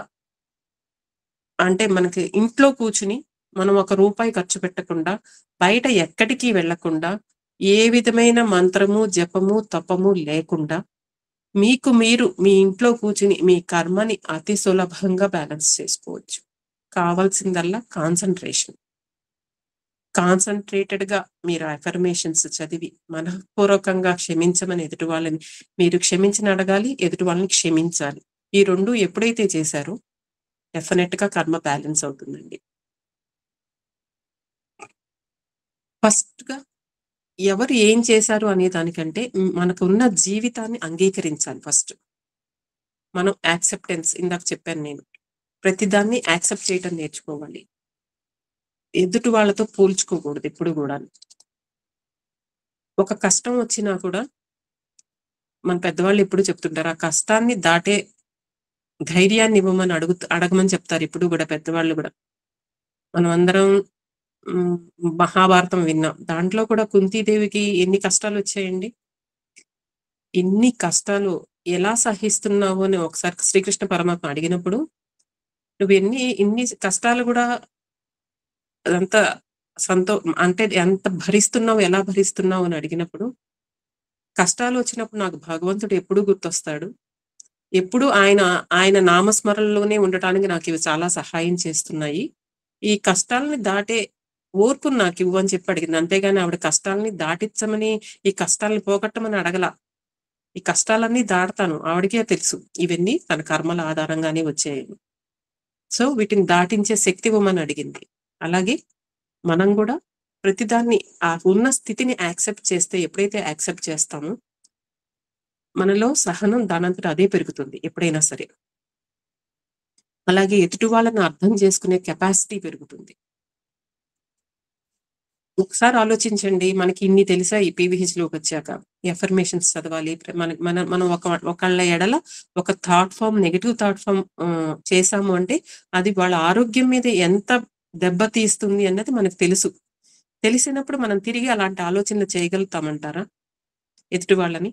అంటే మనకి ఇంట్లో కూర్చుని మనం ₹1 ఖర్చు పెట్టకుండా, బయట ఎక్కడికి వెళ్లకుండా, ఏ విధమైన మంత్రము, జపము, తపము లేకుండా మీకు మీరు మీ ఇంట్లో కూర్చుని మీ కర్మని అతి సులభంగా బ్యాలెన్స్ చేసుకోవచ్చు. కావాల్సిందల్లా కాన్సన్ట్రేషన్. కాన్సన్ట్రేటెడ్ గా మీరు అఫర్మేషన్స్ చదివి మనఃపూర్వకంగా క్షమించమని ఎదుటి వాళ్ళని మీరు క్షమించిన అడగాలి, ఎదుటి వాళ్ళని క్షమించాలి. ఈ రెండు ఎప్పుడైతే చేశారో డెఫినెట్ గా కర్మ బ్యాలెన్స్ అవుతుందండి. ఫస్ట్ గా ఎవరు ఏం చేశారు అనే దానికంటే మనకు ఉన్న జీవితాన్ని అంగీకరించాలి. ఫస్ట్ మనం యాక్సెప్టెన్స్, ఇందాక చెప్పాను నేను, ప్రతిదాన్ని యాక్సెప్ట్ చేయటం నేర్చుకోవాలి. ఎదుటి వాళ్ళతో పోల్చుకోకూడదు ఎప్పుడు కూడా. ఒక కష్టం వచ్చినా కూడా మన పెద్దవాళ్ళు ఎప్పుడు చెప్తుంటారు, ఆ కష్టాన్ని దాటే ధైర్యాన్ని ఇవ్వమని అడగమని చెప్తారు ఇప్పుడు కూడా పెద్దవాళ్ళు కూడా. మనం అందరం మహాభారతం విన్నాం. దాంట్లో కూడా కుంతీదేవికి ఎన్ని కష్టాలు వచ్చాయండి. ఎన్ని కష్టాలు ఎలా సహిస్తున్నావు అని ఒకసారి శ్రీకృష్ణ పరమాత్మ అడిగినప్పుడు, నువ్వు ఇన్ని కష్టాలు కూడా అంత అంటే ఎంత భరిస్తున్నావు, ఎలా భరిస్తున్నావు అని అడిగినప్పుడు, కష్టాలు వచ్చినప్పుడు నాకు భగవంతుడు ఎప్పుడు గుర్తొస్తాడు, ఎప్పుడు ఆయన నామస్మరణలోనే ఉండటానికి నాకు ఇవి చాలా సహాయం చేస్తున్నాయి, ఈ కష్టాలని దాటే ఓర్పును నాకు ఇవ్వు అని చెప్పి అడిగింది. అంతేగాని ఆవిడ కష్టాలని దాటించమని, ఈ కష్టాలని పోగొట్టమని అడగల. ఈ కష్టాలన్నీ దాడతాను, ఆవిడకే తెలుసు ఇవన్నీ తన కర్మల ఆధారంగానే వచ్చాయి. సో వీటిని దాటించే శక్తి ఇవ్వమని అడిగింది. అలాగే మనం కూడా ప్రతిదాన్ని ఆ ఉన్న స్థితిని యాక్సెప్ట్ చేస్తే, ఎప్పుడైతే యాక్సెప్ట్ చేస్తామో మనలో సహనం దానంతట అదే పెరుగుతుంది ఎప్పుడైనా సరే. అలాగే ఎదుటి వాళ్ళని అర్థం చేసుకునే కెపాసిటీ పెరుగుతుంది. ఒకసారి ఆలోచించండి, మనకి ఇన్ని తెలిసా ఈ PVH లోకి వచ్చాక, ఎఫర్మేషన్స్ చదవాలి, మనం ఒకళ్ళ ఎడల ఒక thought form, negative thought form చేశాము అంటే అది వాళ్ళ ఆరోగ్యం మీద ఎంత దెబ్బతీస్తుంది అన్నది మనకు తెలుసు. తెలిసినప్పుడు మనం తిరిగి అలాంటి ఆలోచనలు చేయగలుగుతామంటారా? ఎదుటి వాళ్ళని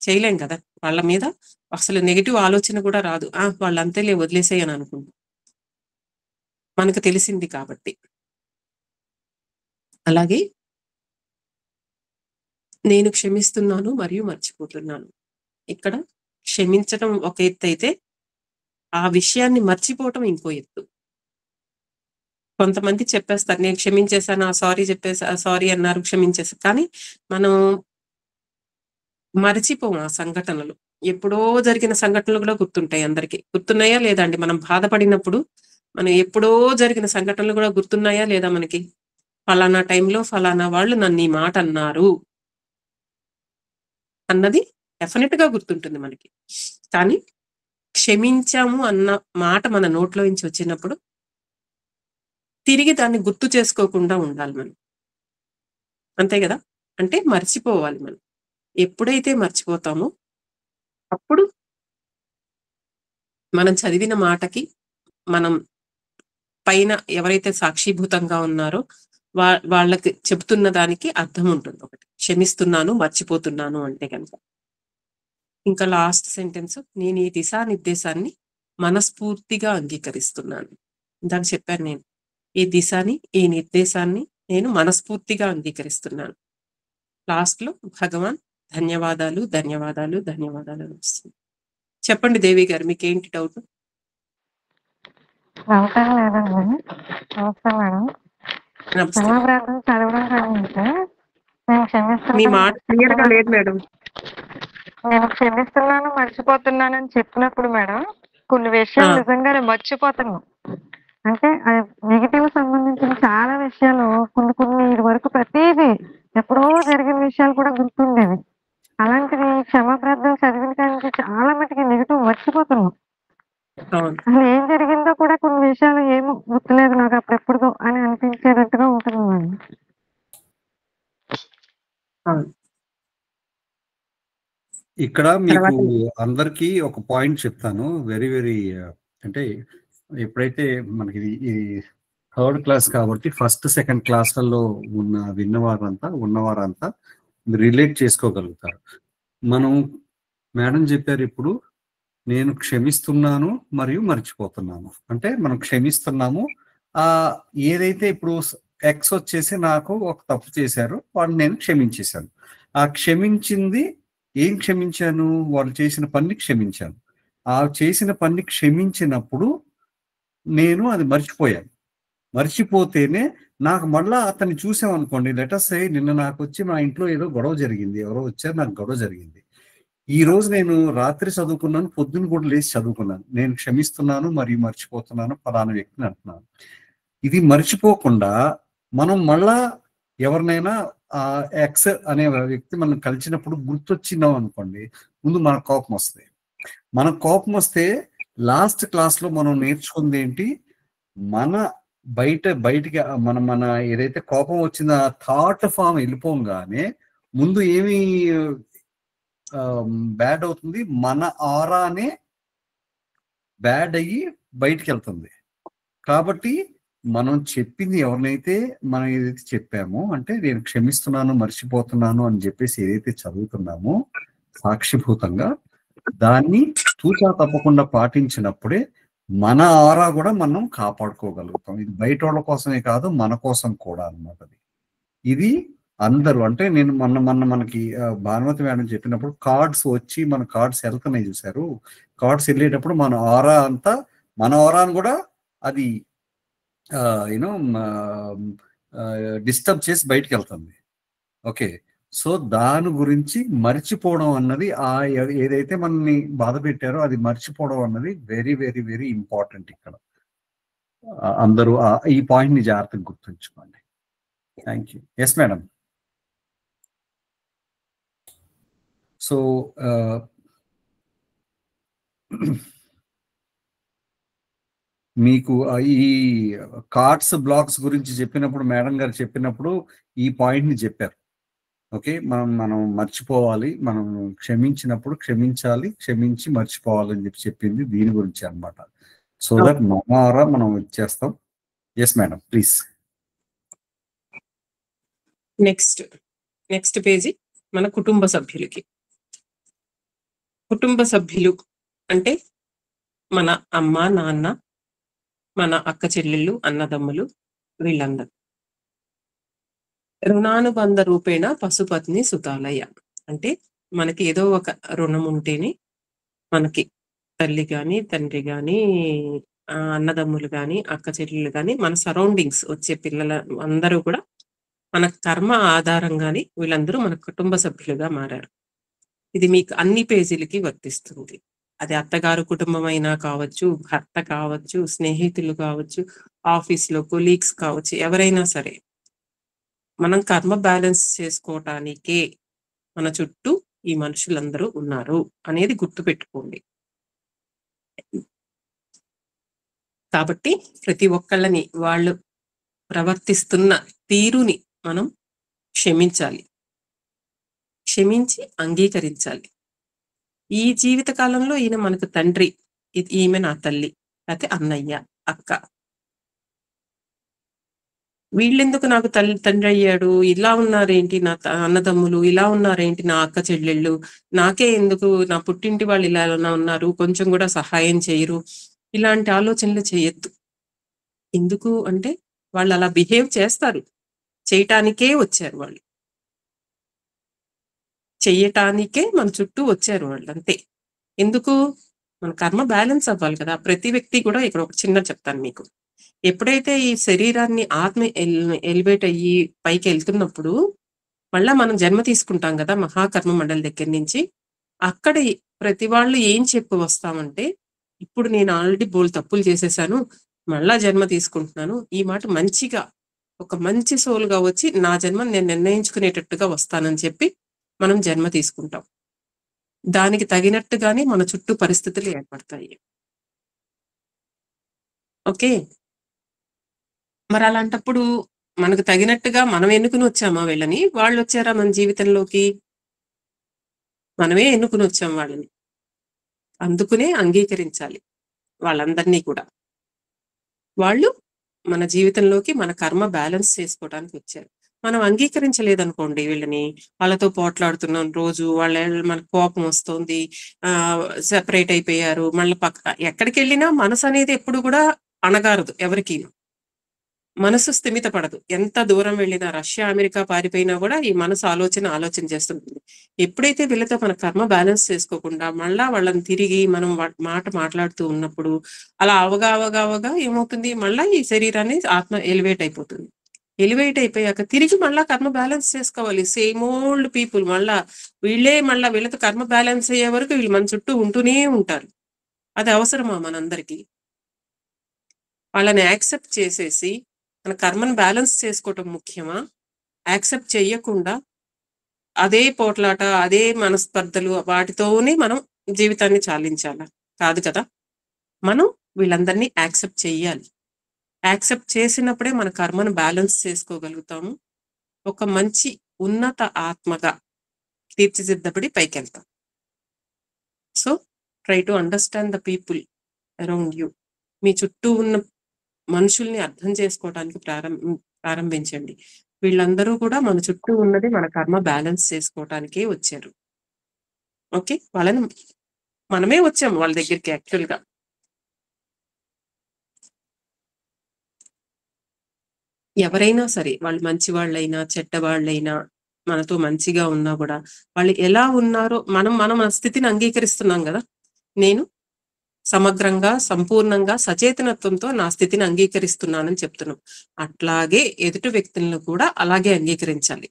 చేయలేం కదా. వాళ్ళ మీద అసలు నెగటివ్ ఆలోచన కూడా రాదు. వాళ్ళంతేలే వదిలేసేయని అనుకుంటాం, మనకు తెలిసింది కాబట్టి. అలాగే నేను క్షమిస్తున్నాను మరియు మర్చిపోతున్నాను. ఇక్కడ క్షమించడం ఒక ఎత్తు అయితే, ఆ విషయాన్ని మర్చిపోవటం ఇంకో ఎత్తు. కొంతమంది చెప్పేస్తారు, నేను క్షమించేశాను, సారీ చెప్పేసా, సారీ అన్నారు, క్షమించేసా. కానీ మనం మర్చిపోం ఆ సంఘటనలు. ఎప్పుడో జరిగిన సంఘటనలు కూడా గుర్తుంటాయి అందరికీ. గుర్తున్నాయా లేదా అండి? మనం బాధపడినప్పుడు మనం ఎప్పుడో జరిగిన సంఘటనలు కూడా గుర్తున్నాయా లేదా మనకి? ఫలానా టైంలో ఫలానా వాళ్ళు నన్ను ఈ మాట అన్నారు అన్నది డెఫినెట్ గా గుర్తుంటుంది మనకి. కానీ క్షమించాము అన్న మాట మన నోట్లో నుంచి వచ్చినప్పుడు తిరిగి దాన్ని గుర్తు చేసుకోకుండా ఉండాలి మనం. అంతే కదా. అంటే మర్చిపోవాలి మనం. ఎప్పుడైతే మర్చిపోతామో అప్పుడు మనం చదివిన మాటకి, మనం పైన ఎవరైతే సాక్షిభూతంగా ఉన్నారో వాళ్ళకి చెబుతున్న దానికి అర్థం ఉంటుంది. ఒకటి, క్షమిస్తున్నాను, మర్చిపోతున్నాను అంటే కనుక. ఇంకా లాస్ట్ సెంటెన్స్, నేను ఈ దిశానిర్దేశాన్ని మనస్ఫూర్తిగా అంగీకరిస్తున్నాను. ఇందాక చెప్పాను నేను, ఈ దిశాని, ఈ నిర్దేశాన్ని నేను మనస్ఫూర్తిగా అంగీకరిస్తున్నాను. లాస్ట్ లో భగవాన్ ధన్యవాదాలు ధన్యవాదాలు ధన్యవాదాలు అని వస్తుంది. చెప్పండి దేవి గారు, మీకేంటి డౌట్? మీ మాట క్లియర్ గా లేదు మేడం. నేను క్షమిస్తున్నాను, మర్చిపోతున్నాను అని చెప్పినప్పుడు మేడం, కొన్ని విషయాలు నిజంగానే మర్చిపోతున్నాను. అంటే నెగిటివ్ సంబంధించిన చాలా విషయాలు కొన్ని ఇది వరకు ప్రతిదీ ఎప్పుడో జరిగిన విషయాలు కూడా గుర్తుండేవి. అలాంటివి క్షమాప్రార్థన చదివిన కానీ చాలా మటుకి నెగిటివ్ మర్చిపోతున్నాం. అసలు ఏం జరిగిందో కూడా కొన్ని విషయాలు ఏమో గుర్తులేదు నాకు అప్పుడెప్పుడుదో అని అనిపించేటట్టుగా ఉంటుంది మేడం. ఇక్కడ మీకు అందరికీ ఒక పాయింట్ చెప్తాను, వెరీ వెరీ అంటే ఎప్పుడైతే మనకి ఈ థర్డ్ క్లాస్ కాబట్టి ఫస్ట్ సెకండ్ క్లాస్లలో ఉన్నవారంతా రిలేట్ చేసుకోగలుగుతారు. మనం మేడం చెప్పారు ఇప్పుడు, నేను క్షమిస్తున్నాను మరియు మర్చిపోతున్నాను అంటే మనం క్షమిస్తున్నాము. ఏదైతే ఇప్పుడు ఎక్స్ వచ్చేసి నాకు ఒక తప్పు చేశారు, వాళ్ళు నేను క్షమించేశాను. ఆ క్షమించింది ఏం క్షమించాను? వాళ్ళు చేసిన పని క్షమించాను. ఆ చేసిన పని క్షమించినప్పుడు నేను అది మర్చిపోయాను. మర్చిపోతేనే నాకు మళ్ళా అతన్ని చూసామనుకోండి, లెటర్స్ నిన్న నాకు వచ్చి మా ఇంట్లో ఏదో గొడవ జరిగింది, ఎవరో వచ్చారు, నాకు గొడవ జరిగింది. ఈ రోజు నేను రాత్రి చదువుకున్నాను, పొద్దున్న కూడా లేచి చదువుకున్నాను, నేను క్షమిస్తున్నాను మరియు మర్చిపోతున్నాను ఫలానా వ్యక్తిని అంటున్నాను. ఇది మర్చిపోకుండా మనం మళ్ళా ఎవరినైనా ఎక్స్ అనే వ్యక్తి మనం కలిసినప్పుడు గుర్తొచ్చినాం అనుకోండి, ముందు మన కోపం వస్తుంది. మన కోపం వస్తే లాస్ట్ క్లాస్లో మనం నేర్చుకుంది ఏంటి, మన బయటికి మన ఏదైతే కోపం వచ్చిందో ఆ థాట్ ఫామ్ వెళ్ళిపోగానే ముందు ఏమి బ్యాడ్ అవుతుంది, మన ఆరానే బ్యాడ్ అయ్యి బయటికి వెళ్తుంది. కాబట్టి మనం చెప్పింది ఎవరినైతే మనం ఏదైతే చెప్పామో, అంటే నేను క్షమిస్తున్నాను మర్చిపోతున్నాను అని చెప్పేసి ఏదైతే చదువుతున్నామో సాక్షిభూతంగా, దాన్ని తూచా తప్పకుండా పాటించినప్పుడే మన ఆరా కూడా మనం కాపాడుకోగలుగుతాం. ఇది బయట వాళ్ళ కోసమే కాదు, మన కోసం కూడా అన్నమాట. ఇది అందరూ, అంటే నేను మనకి భానుమతి మేడం చెప్పినప్పుడు కార్డ్స్ వచ్చి మన కార్డ్స్ వెళ్తున్నాయి చూసారు, కార్డ్స్ వెళ్ళేటప్పుడు మన ఆరా అంతా, మన ఆరాను కూడా అది యూనో డిస్టర్బ్ చేసి బయటికి వెళ్తుంది. ఓకే, సో దాని గురించి మర్చిపోవడం అన్నది, ఏదైతే మనల్ని బాధ పెట్టారో అది మర్చిపోవడం అన్నది వెరీ వెరీ వెరీ ఇంపార్టెంట్. ఇక్కడ అందరూ ఈ పాయింట్ ని జాగ్రత్తగా గుర్తుంచుకోండి. Thank you. Yes madam. So మీకు ఈ కార్డ్స్ బ్లాక్స్ గురించి చెప్పినప్పుడు మేడం గారు చెప్పినప్పుడు ఈ పాయింట్ ని చెప్పారు. ఓకే, మనం మర్చిపోవాలి, మనం క్షమించినప్పుడు క్షమించాలి, క్షమించి మర్చిపోవాలని చెప్పింది దీని గురించి అన్నమాట. సో దట్ మన మనం ఇచ్చేస్తాం. Yes madam, please. Next page మన కుటుంబ సభ్యులకి. కుటుంబ సభ్యులు అంటే మన అమ్మ నాన్న, మన అక్క చెల్లెళ్ళు, అన్నదమ్ములు, వీళ్ళందరూ. రుణానుబంధ రూపేణ పశుపత్ని సుతాలయ అంటే మనకి ఏదో ఒక రుణం ఉంటేనే మనకి తల్లి కానీ, తండ్రి కానీ, అన్నదమ్ములు కానీ, అక్క చెల్లెళ్ళు కానీ, మన సరౌండింగ్స్ వచ్చే పిల్లల అందరూ కూడా మన కర్మ ఆధారంగానే వీళ్ళందరూ మన కుటుంబ సభ్యులుగా మారారు. ఇది మీకు అన్ని పేజీలకి వర్తిస్తుంది. అది అత్తగారు కుటుంబం అయినా కావచ్చు, భర్త కావచ్చు, స్నేహితులు కావచ్చు, ఆఫీస్లో కొలీగ్స్ కావచ్చు, ఎవరైనా సరే మనం కర్మ బ్యాలెన్స్ చేసుకోవటానికే మన చుట్టూ ఈ మనుషులందరూ ఉన్నారు అనేది గుర్తుపెట్టుకోండి. కాబట్టి ప్రతి ఒక్కళ్ళని వాళ్ళు ప్రవర్తిస్తున్న తీరుని మనం క్షమించాలి, క్షమించి అంగీకరించాలి. ఈ జీవిత కాలంలో ఈయన మనకు తండ్రి, ఈమె నా తల్లి, లేకపోతే అన్నయ్య, అక్క. వీళ్ళెందుకు నాకు తండ్రి అయ్యాడు, ఇలా ఉన్నారేంటి నా అన్నదమ్ములు, ఇలా ఉన్నారేంటి నా అక్క చెల్లెళ్ళు, నాకే ఎందుకు నా పుట్టింటి వాళ్ళు ఇలా ఉన్నారు, కొంచెం కూడా సహాయం చేయరు, ఇలాంటి ఆలోచనలు చేయొద్దు. ఎందుకు అంటే వాళ్ళు అలా బిహేవ్ చేస్తారు, చేయటానికే వచ్చారు వాళ్ళు, చెయ్యటానికే మన చుట్టూ వచ్చారు వాళ్ళు, అంతే. ఎందుకు? మన కర్మ బ్యాలెన్స్ అవ్వాలి కదా. ప్రతి వ్యక్తి కూడా ఇక్కడ ఒక చిన్న చెప్తాను మీకు. ఎప్పుడైతే ఈ శరీరాన్ని ఆత్మ ఎలివేట్ అయ్యి పైకి వెళ్తున్నప్పుడు మళ్ళా మనం జన్మ తీసుకుంటాం కదా మహాకర్మ మండలి దగ్గర నుంచి. అక్కడ ప్రతి వాళ్ళు ఏం చెప్పి వస్తామంటే, ఇప్పుడు నేను ఆల్రెడీ తప్పులు చేసేసాను, మళ్ళా జన్మ తీసుకుంటున్నాను, ఈ మాట మంచిగా ఒక మంచి సోల్గా వచ్చి నా జన్మ నేను నిర్ణయించుకునేటట్టుగా వస్తానని చెప్పి మనం జన్మ తీసుకుంటాం. దానికి తగినట్టుగానే మన చుట్టూ పరిస్థితులు ఏర్పడతాయి. ఓకే, మరి అలాంటప్పుడు మనకు తగినట్టుగా మనం ఎన్నుకుని వచ్చామా వీళ్ళని, వాళ్ళు వచ్చారా మన జీవితంలోకి? మనమే ఎన్నుకుని వచ్చాం వాళ్ళని. అందుకునే అంగీకరించాలి వాళ్ళందరినీ కూడా. వాళ్ళు మన జీవితంలోకి మన కర్మ బ్యాలెన్స్ చేసుకోవడానికి వచ్చారు. మనం అంగీకరించలేదనుకోండి వీళ్ళని, వాళ్ళతో పోట్లాడుతున్నాం రోజు, మనకు కోపం వస్తుంది, సెపరేట్ అయిపోయారు, మళ్ళీ ఎక్కడికి వెళ్ళినా మనసు అనేది ఎప్పుడు కూడా అణగారదు, ఎవరికి మనసు స్థిమిత పడదు. ఎంత దూరం వెళ్ళినా, రష్యా అమెరికా పారిపోయినా కూడా ఈ మనసు ఆలోచన చేస్తుంటుంది. ఎప్పుడైతే వీళ్ళతో మన కర్మ బ్యాలెన్స్ చేసుకోకుండా మళ్ళా వాళ్ళని తిరిగి మనం మాట్లాడుతూ ఉన్నప్పుడు అలా అవగా ఏమవుతుంది, మళ్ళా ఈ శరీరాన్ని ఆత్మ ఎలివేట్ అయిపోతుంది. ఎలివేట్ అయిపోయాక తిరిగి మళ్ళా కర్మ బ్యాలెన్స్ చేసుకోవాలి. సేమ్ ఓల్డ్ పీపుల్ మళ్ళా వీళ్ళతో కర్మ బ్యాలెన్స్ అయ్యే వరకు వీళ్ళు మన చుట్టూ ఉంటూనే ఉంటారు. అది అవసరమా మనందరికీ? వాళ్ళని యాక్సెప్ట్ చేసేసి మన కర్మను బ్యాలెన్స్ చేసుకోవటం ముఖ్యమా? యాక్సెప్ట్ చెయ్యకుండా అదే పోట్లాట, అదే మనస్పర్ధలు వాటితోనే మనం జీవితాన్ని చాలించాలా? కాదు కదా. మనం వీళ్ళందరినీ యాక్సెప్ట్ చెయ్యాలి. యాక్సెప్ట్ చేసినప్పుడే మన కర్మను బ్యాలెన్స్ చేసుకోగలుగుతాము. ఒక మంచి ఉన్నత ఆత్మగా తీర్చిదిద్దబడి పైకెళ్తాం. So try to understand the people around you. మీ చుట్టూ ఉన్న మనుషుల్ని అర్థం చేసుకోవడానికి ప్రారంభించండి. వీళ్ళందరూ కూడా మన చుట్టూ ఉన్నది మన కర్మ బ్యాలెన్స్ చేసుకోవటానికే వచ్చారు. ఓకే, వాళ్ళని మనమే వచ్చాము వాళ్ళ దగ్గరికి. యాక్చువల్గా ఎవరైనా సరే, వాళ్ళు మంచి వాళ్ళైనా చెడ్డవాళ్ళైనా, మనతో మంచిగా ఉన్నా కూడా వాళ్ళు ఎలా ఉన్నారో మనం మన స్థితిని అంగీకరిస్తున్నాం కదా. నేను సమగ్రంగా, సంపూర్ణంగా, సచేతనత్వంతో నా స్థితిని అంగీకరిస్తున్నానని చెప్తున్నాం. అట్లాగే ఎదుటి వ్యక్తులను కూడా అలాగే అంగీకరించాలి.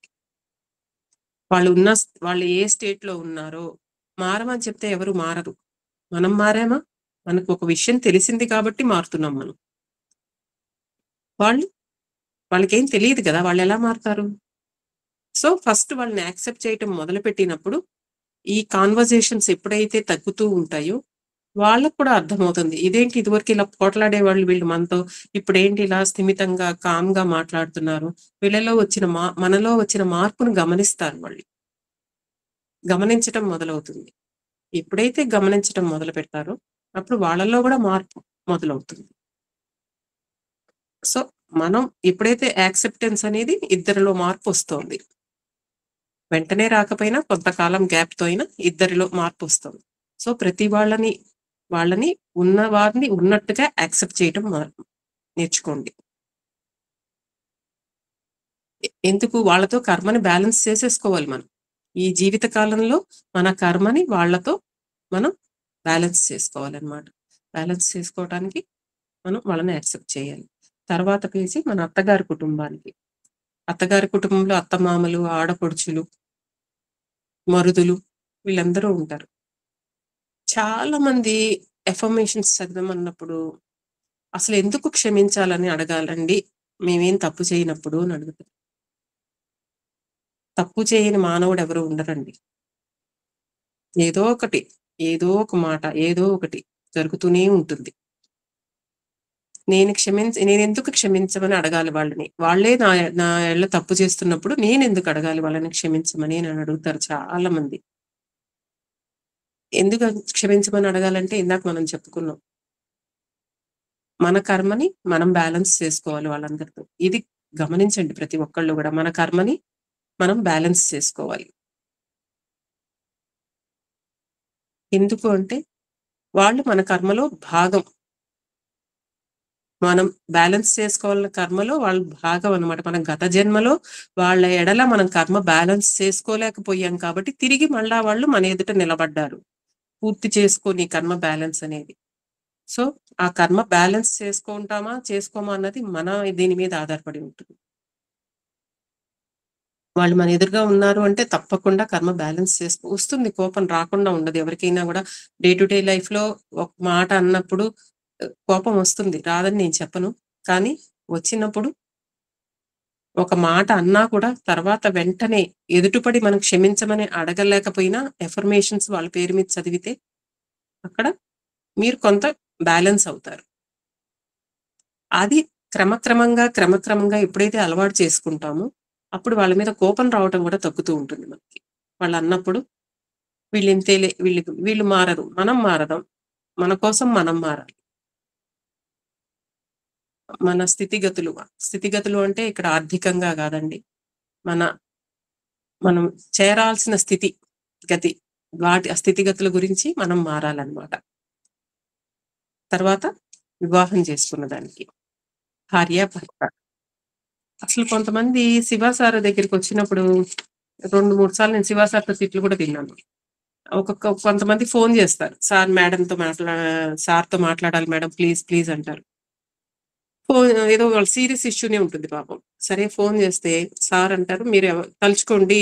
వాళ్ళు ఏ స్టేట్ లో ఉన్నారో మారమని చెప్తే ఎవరు మారరు. మనం మారామా? మనకు ఒక విషయం తెలిసింది కాబట్టి మారుతున్నాం మనం. వాళ్ళకేం తెలియదు కదా, వాళ్ళు ఎలా మారుతారు? సో ఫస్ట్ వాళ్ళని యాక్సెప్ట్ చేయటం మొదలు పెట్టినప్పుడు ఈ కాన్వర్జేషన్స్ ఎప్పుడైతే తగ్గుతూ ఉంటాయో వాళ్ళకు కూడా అర్థమవుతుంది. ఇదేంటి ఇదివరకు ఇలా పోట్లాడే వాళ్ళు వీళ్ళు మనతో ఇప్పుడేంటి ఇలా స్థిమితంగా కామ్గా మాట్లాడుతున్నారు. మనలో వచ్చిన మార్పును గమనిస్తారు. వాళ్ళు గమనించటం మొదలవుతుంది. ఎప్పుడైతే గమనించటం మొదలు పెడతారో అప్పుడు వాళ్ళలో కూడా మార్పు మొదలవుతుంది. సో మనం ఎప్పుడైతే యాక్సెప్టెన్స్ అనేది ఇద్దరిలో మార్పు వస్తుంది, వెంటనే రాకపోయినా కొంతకాలం గ్యాప్తో అయినా ఇద్దరిలో మార్పు వస్తుంది. సో ప్రతి వాళ్ళని ఉన్న వారిని ఉన్నట్టుగా యాక్సెప్ట్ చేయటం నేర్చుకోండి. ఎందుకు? వాళ్ళతో కర్మని బ్యాలెన్స్ చేసేసుకోవాలి. మనం ఈ జీవిత కాలంలో మన కర్మని వాళ్ళతో మనం బ్యాలెన్స్ చేసుకోవాలన్నమాట. బ్యాలెన్స్ చేసుకోవడానికి మనం వాళ్ళని యాక్సెప్ట్ చేయాలి. తర్వాత పేజీ మన అత్తగారి కుటుంబానికి. అత్తగారి కుటుంబంలో అత్తమామలు, ఆడపడుచులు, మరుదులు వీళ్ళందరూ ఉంటారు. చాలా మంది ఎఫర్మేషన్స్ చదవమన్నప్పుడు అసలు ఎందుకు క్షమించాలని అడగాలండి, మేమేం తప్పు చేయనప్పుడు అని అడుగుతారు. తప్పు చేయని మానవుడు ఎవరు ఉండరండి. ఏదో ఒక మాట, ఏదో ఒకటి జరుగుతూనే ఉంటుంది. నేను ఎందుకు క్షమించమని అడగాలి వాళ్ళని? వాళ్ళే నా ఎళ్ళ తప్పు చేస్తున్నప్పుడు నేను ఎందుకు అడగాలి వాళ్ళని క్షమించమని అని అడుగుతారు చాలా మంది. ఎందుకు క్షమించమని అడగాలంటే ఇందాక మనం చెప్పుకున్నాం, మన కర్మని మనం బ్యాలెన్స్ చేసుకోవాలి వాళ్ళందరితో. ఇది గమనించండి ప్రతి ఒక్కళ్ళు కూడా, మన కర్మని మనం బ్యాలెన్స్ చేసుకోవాలి. ఎందుకు అంటే వాళ్ళు మన కర్మలో భాగం. మనం బ్యాలెన్స్ చేసుకోవాలన్న కర్మలో వాళ్ళు భాగం అన్నమాట. మన గత జన్మలో వాళ్ళ ఎడల మనం కర్మ బ్యాలెన్స్ చేసుకోలేకపోయాం కాబట్టి తిరిగి మళ్ళా వాళ్ళు మన ఎదుట నిలబడ్డారు పూర్తి చేసుకొని కర్మ బ్యాలెన్స్ అనేది. సో ఆ కర్మ బ్యాలెన్స్ చేసుకోమా అన్నది మన దీని మీద ఆధారపడి ఉంటుంది. వాళ్ళు మన ఎదురుగా ఉన్నారు అంటే తప్పకుండా కర్మ బ్యాలెన్స్ వస్తుంది. కోపం రాకుండా ఉండదు ఎవరికైనా కూడా. డే టు డే లైఫ్ లో ఒక మాట అన్నప్పుడు కోపం వస్తుంది, రాదని నేను చెప్పను. కానీ వచ్చినప్పుడు ఒక మాట అన్నా కూడా తర్వాత వెంటనే ఎదుటిపడి మనం క్షమించమని అడగలేకపోయినా ఎఫర్మేషన్స్ వాళ్ళ పేరు మీద చదివితే అక్కడ మీరు కొంత బ్యాలెన్స్ అవుతారు. అది క్రమక్రమంగా ఎప్పుడైతే అలవాటు చేసుకుంటామో అప్పుడు వాళ్ళ మీద కోపం రావటం కూడా తగ్గుతూ ఉంటుంది మనకి. వాళ్ళు అన్నప్పుడు వీళ్ళు మారరు, మనం మారదాం, మన కోసం మనం మారాలి. మన స్థితిగతులు అంటే ఇక్కడ ఆర్థికంగా కాదండి, మనం చేరాల్సిన వాటి స్థితిగతుల గురించి మనం మారాలన్నమాట. తర్వాత వివాహం చేసుకున్న దానికి భార్య భర్త. అసలు కొంతమంది శివాసార దగ్గరికి వచ్చినప్పుడు 2-3 సార్లు నేను శివాసార్తో తిట్లు కూడా తిన్నాను. కొంతమంది ఫోన్ చేస్తారు, సార్తో మాట్లాడాలి మేడం, ప్లీజ్ అంటారు. ఏదో వాళ్ళ సీరియస్ ఇష్యూనే ఉంటుంది పాపం. సరే ఫోన్ చేస్తే సార్ అంటారు, మీరు తలుచుకోండి,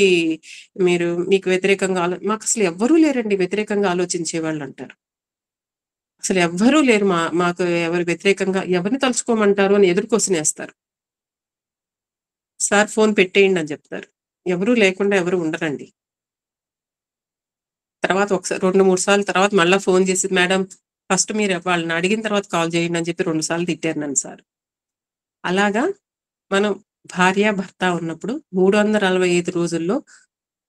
మీకు వ్యతిరేకంగా మాకు అసలు ఎవ్వరూ లేరండి వ్యతిరేకంగా ఆలోచించే వాళ్ళు అంటారు. అసలు ఎవ్వరూ లేరు, మాకు ఎవరు వ్యతిరేకంగా ఎవరిని తలుచుకోమంటారు అని ఎదురు క్వశ్చన్ వేస్తారు. సార్ ఫోన్ పెట్టేయండి అని చెప్తారు. ఎవరూ లేకుండా ఎవరు ఉండరండి. తర్వాత ఒకసారి 2-3 సార్లు తర్వాత మళ్ళీ ఫోన్ చేసి, మేడం ఫస్ట్ మీరు వాళ్ళని అడిగిన తర్వాత కాల్ చేయండి అని చెప్పి 2 సార్లు తిట్టారు నన్ను సార్. అలాగా మనం భార్య భర్త ఉన్నప్పుడు 365 రోజుల్లో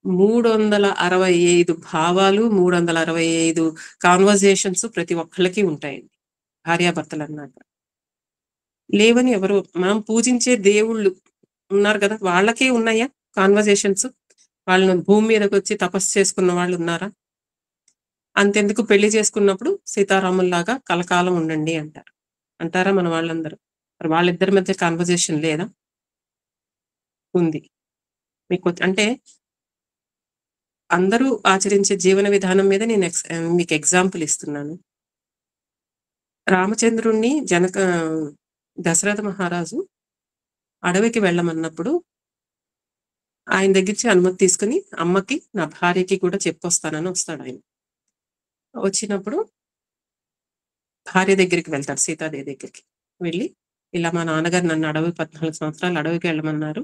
365 భావాలు, 365 కాన్వర్జేషన్స్ ప్రతి ఒక్కళ్ళకి ఉంటాయండి భార్యాభర్తలు అన్నాక. లేవని ఎవరు, మనం పూజించే దేవుళ్ళు ఉన్నారు కదా, వాళ్ళకే ఉన్నాయా కాన్వర్జేషన్స్? వాళ్ళని భూమి మీదకి వచ్చి తపస్సు చేసుకున్న వాళ్ళు ఉన్నారా? అంతెందుకు పెళ్లి చేసుకున్నప్పుడు సీతారాముల్లాగా కలకాలం ఉండండి అంటారా మన వాళ్ళందరూ? మరి వాళ్ళిద్దరి మధ్య కాన్వర్జేషన్ లేదా? ఉంది. అంటే అందరూ ఆచరించే జీవన విధానం మీద నేను మీకు ఎగ్జాంపుల్ ఇస్తున్నాను. రామచంద్రుణ్ణి దశరథ మహారాజు అడవికి వెళ్ళమన్నప్పుడు ఆయన దగ్గరించి అనుమతి తీసుకుని అమ్మకి, నా భార్యకి కూడా చెప్పొస్తానని వస్తాడు. ఆయన వచ్చినప్పుడు భార్య దగ్గరికి వెళ్తాడు, సీతాదేవి దగ్గరికి వెళ్ళి, ఇలా మా నాన్నగారు నన్ను 14 సంవత్సరాలు అడవికి వెళ్ళమన్నారు,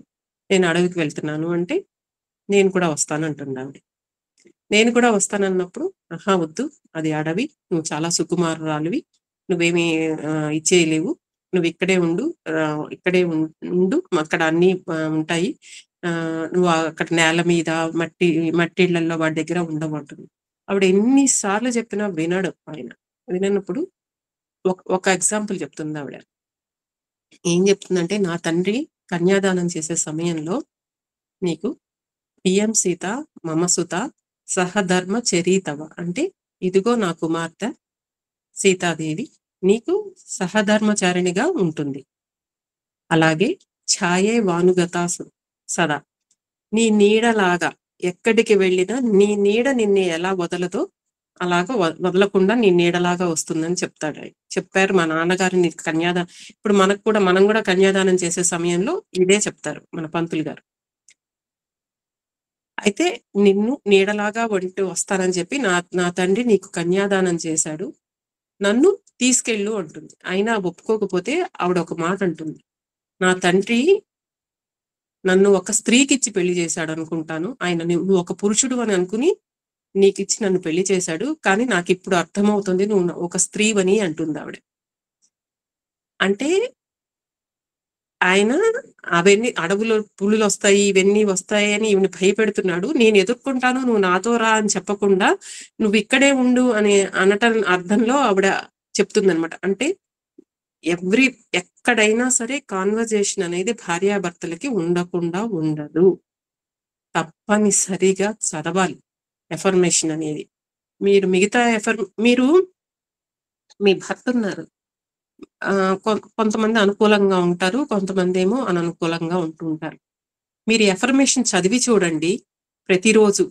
నేను అడవికి వెళ్తున్నాను అంటే, నేను కూడా వస్తాను అంటుంది ఆవిడ. నేను కూడా వస్తానన్నప్పుడు, వద్దు, అది అడవి, నువ్వు చాలా సుకుమారురాలివి, నువ్వేమీ ఇచ్చేయలేవు, నువ్వు ఇక్కడే ఉండు, అక్కడ అన్ని ఉంటాయి, నువ్వు అక్కడ నేల మీద మట్టిళ్లలో వాడి దగ్గర ఉండమంటుంది. ఆవిడ ఎన్నిసార్లు చెప్పినా వినడు ఆయన. వినప్పుడు ఒక ఎగ్జాంపుల్ చెప్తుంది ఆవిడ. ఏం చెప్తుందంటే, నా తండ్రి కన్యాదానం చేసే సమయంలో నీకు పిఎం సీత మమసుత సహధర్మ చరీతవ అంటే, ఇదిగో నా కుమార్తె సీతాదేవి నీకు సహధర్మచారిణిగా ఉంటుంది. అలాగే ఛాయే వానుగత సదా, నీ నీడలాగా ఎక్కడికి వెళ్ళినా నీ నీడ నిన్ను ఎలా వదలదో అలాగా వదలకుండా నీ నీడలాగా వస్తుందని చెప్పారు మా నాన్నగారు. నీకు కన్యాదానం, ఇప్పుడు మనం కూడా కన్యాదానం చేసే సమయంలో ఇదే చెప్తారు మన పంతులు గారు. అయితే నిన్ను నీడలాగా వస్తానని చెప్పి నా తండ్రి నీకు కన్యాదానం చేశాడు, నన్ను తీసుకెళ్ళు అంటుంది. అయినా ఒప్పుకోకపోతే ఆవిడ ఒక మాట అంటుంది, నా తండ్రి నన్ను ఒక స్త్రీకి ఇచ్చి పెళ్లి చేశాడు అనుకుంటాను, ఆయన నువ్వు ఒక పురుషుడు అని అనుకుని నీకు ఇచ్చి నన్ను పెళ్లి చేశాడు, కానీ నాకు ఇప్పుడు అర్థమవుతుంది నువ్వు ఒక స్త్రీవని అంటుంది ఆవిడ. అంటే ఆయన అవన్నీ అడవులో పులులు వస్తాయి, ఇవన్నీ వస్తాయి అని ఈవిని భయపెడుతున్నాడు. నేను ఎదుర్కొంటాను, నువ్వు నాతో రా అని చెప్పకుండా నువ్వు ఇక్కడే ఉండు అని అనటం అర్థంలో ఆవిడ చెప్తుందనమాట. అంటే ఎక్కడైనా సరే కాన్వర్జేషన్ అనేది భార్యాభర్తలకి ఉండకుండా ఉండదు. తప్పనిసరిగా చదవాలి ఎఫర్మేషన్ అనేది. మీరు మిగతా మీరు మీ భర్త ఉన్నారు, కొంతమంది అనుకూలంగా ఉంటారు, కొంతమంది ఏమో అననుకూలంగా ఉంటుంటారు. మీరు ఎఫర్మేషన్ చదివి చూడండి ప్రతిరోజు.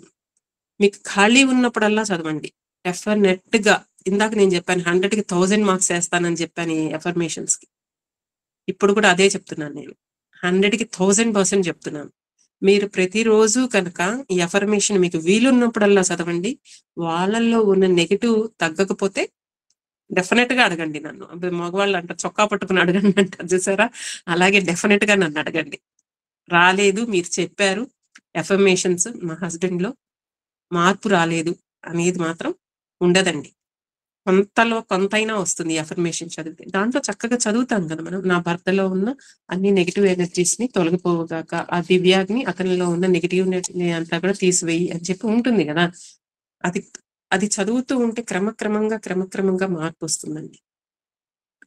మీకు ఖాళీ ఉన్నప్పుడల్లా చదవండి డెఫినెట్ గా. ఇందాక నేను చెప్పాను 100కి 1000 మార్క్స్ వేస్తానని చెప్పాను ఈ ఎఫర్మేషన్స్ కి. ఇప్పుడు కూడా అదే చెప్తున్నాను నేను, 100కి 1000% చెప్తున్నాను. మీరు ప్రతిరోజు కనుక ఈ ఎఫర్మేషన్ మీకు వీలున్నప్పుడల్లా చదవండి. వాళ్ళల్లో ఉన్న నెగిటివ్ తగ్గకపోతే డెఫినెట్ గా అడగండి నన్ను. మగవాళ్ళు అంటారు చొక్కా పట్టుకుని అడగండి అంటారు చూసారా, అలాగే డెఫినెట్ గా నన్ను అడగండి. రాలేదు, మీరు చెప్పారు ఎఫర్మేషన్స్, మా హస్బెండ్ లో మార్పు రాలేదు అనేది మాత్రం ఉండదండి. కొంతైనా వస్తుంది ఎఫర్మేషన్ చదివితే. దాంట్లో చక్కగా చదువుతాం కదా మనం, నా భర్తలో ఉన్న అన్ని నెగిటివ్ ఎనర్జీస్ ని తొలగిపోగాక, ఆ దివ్యాగ్ని అతనిలో ఉన్న నెగిటివ్ అంతా కూడా తీసివేయి అని చెప్పి ఉంటుంది కదా. అది చదువుతూ ఉంటే క్రమక్రమంగా మార్పు వస్తుందండి.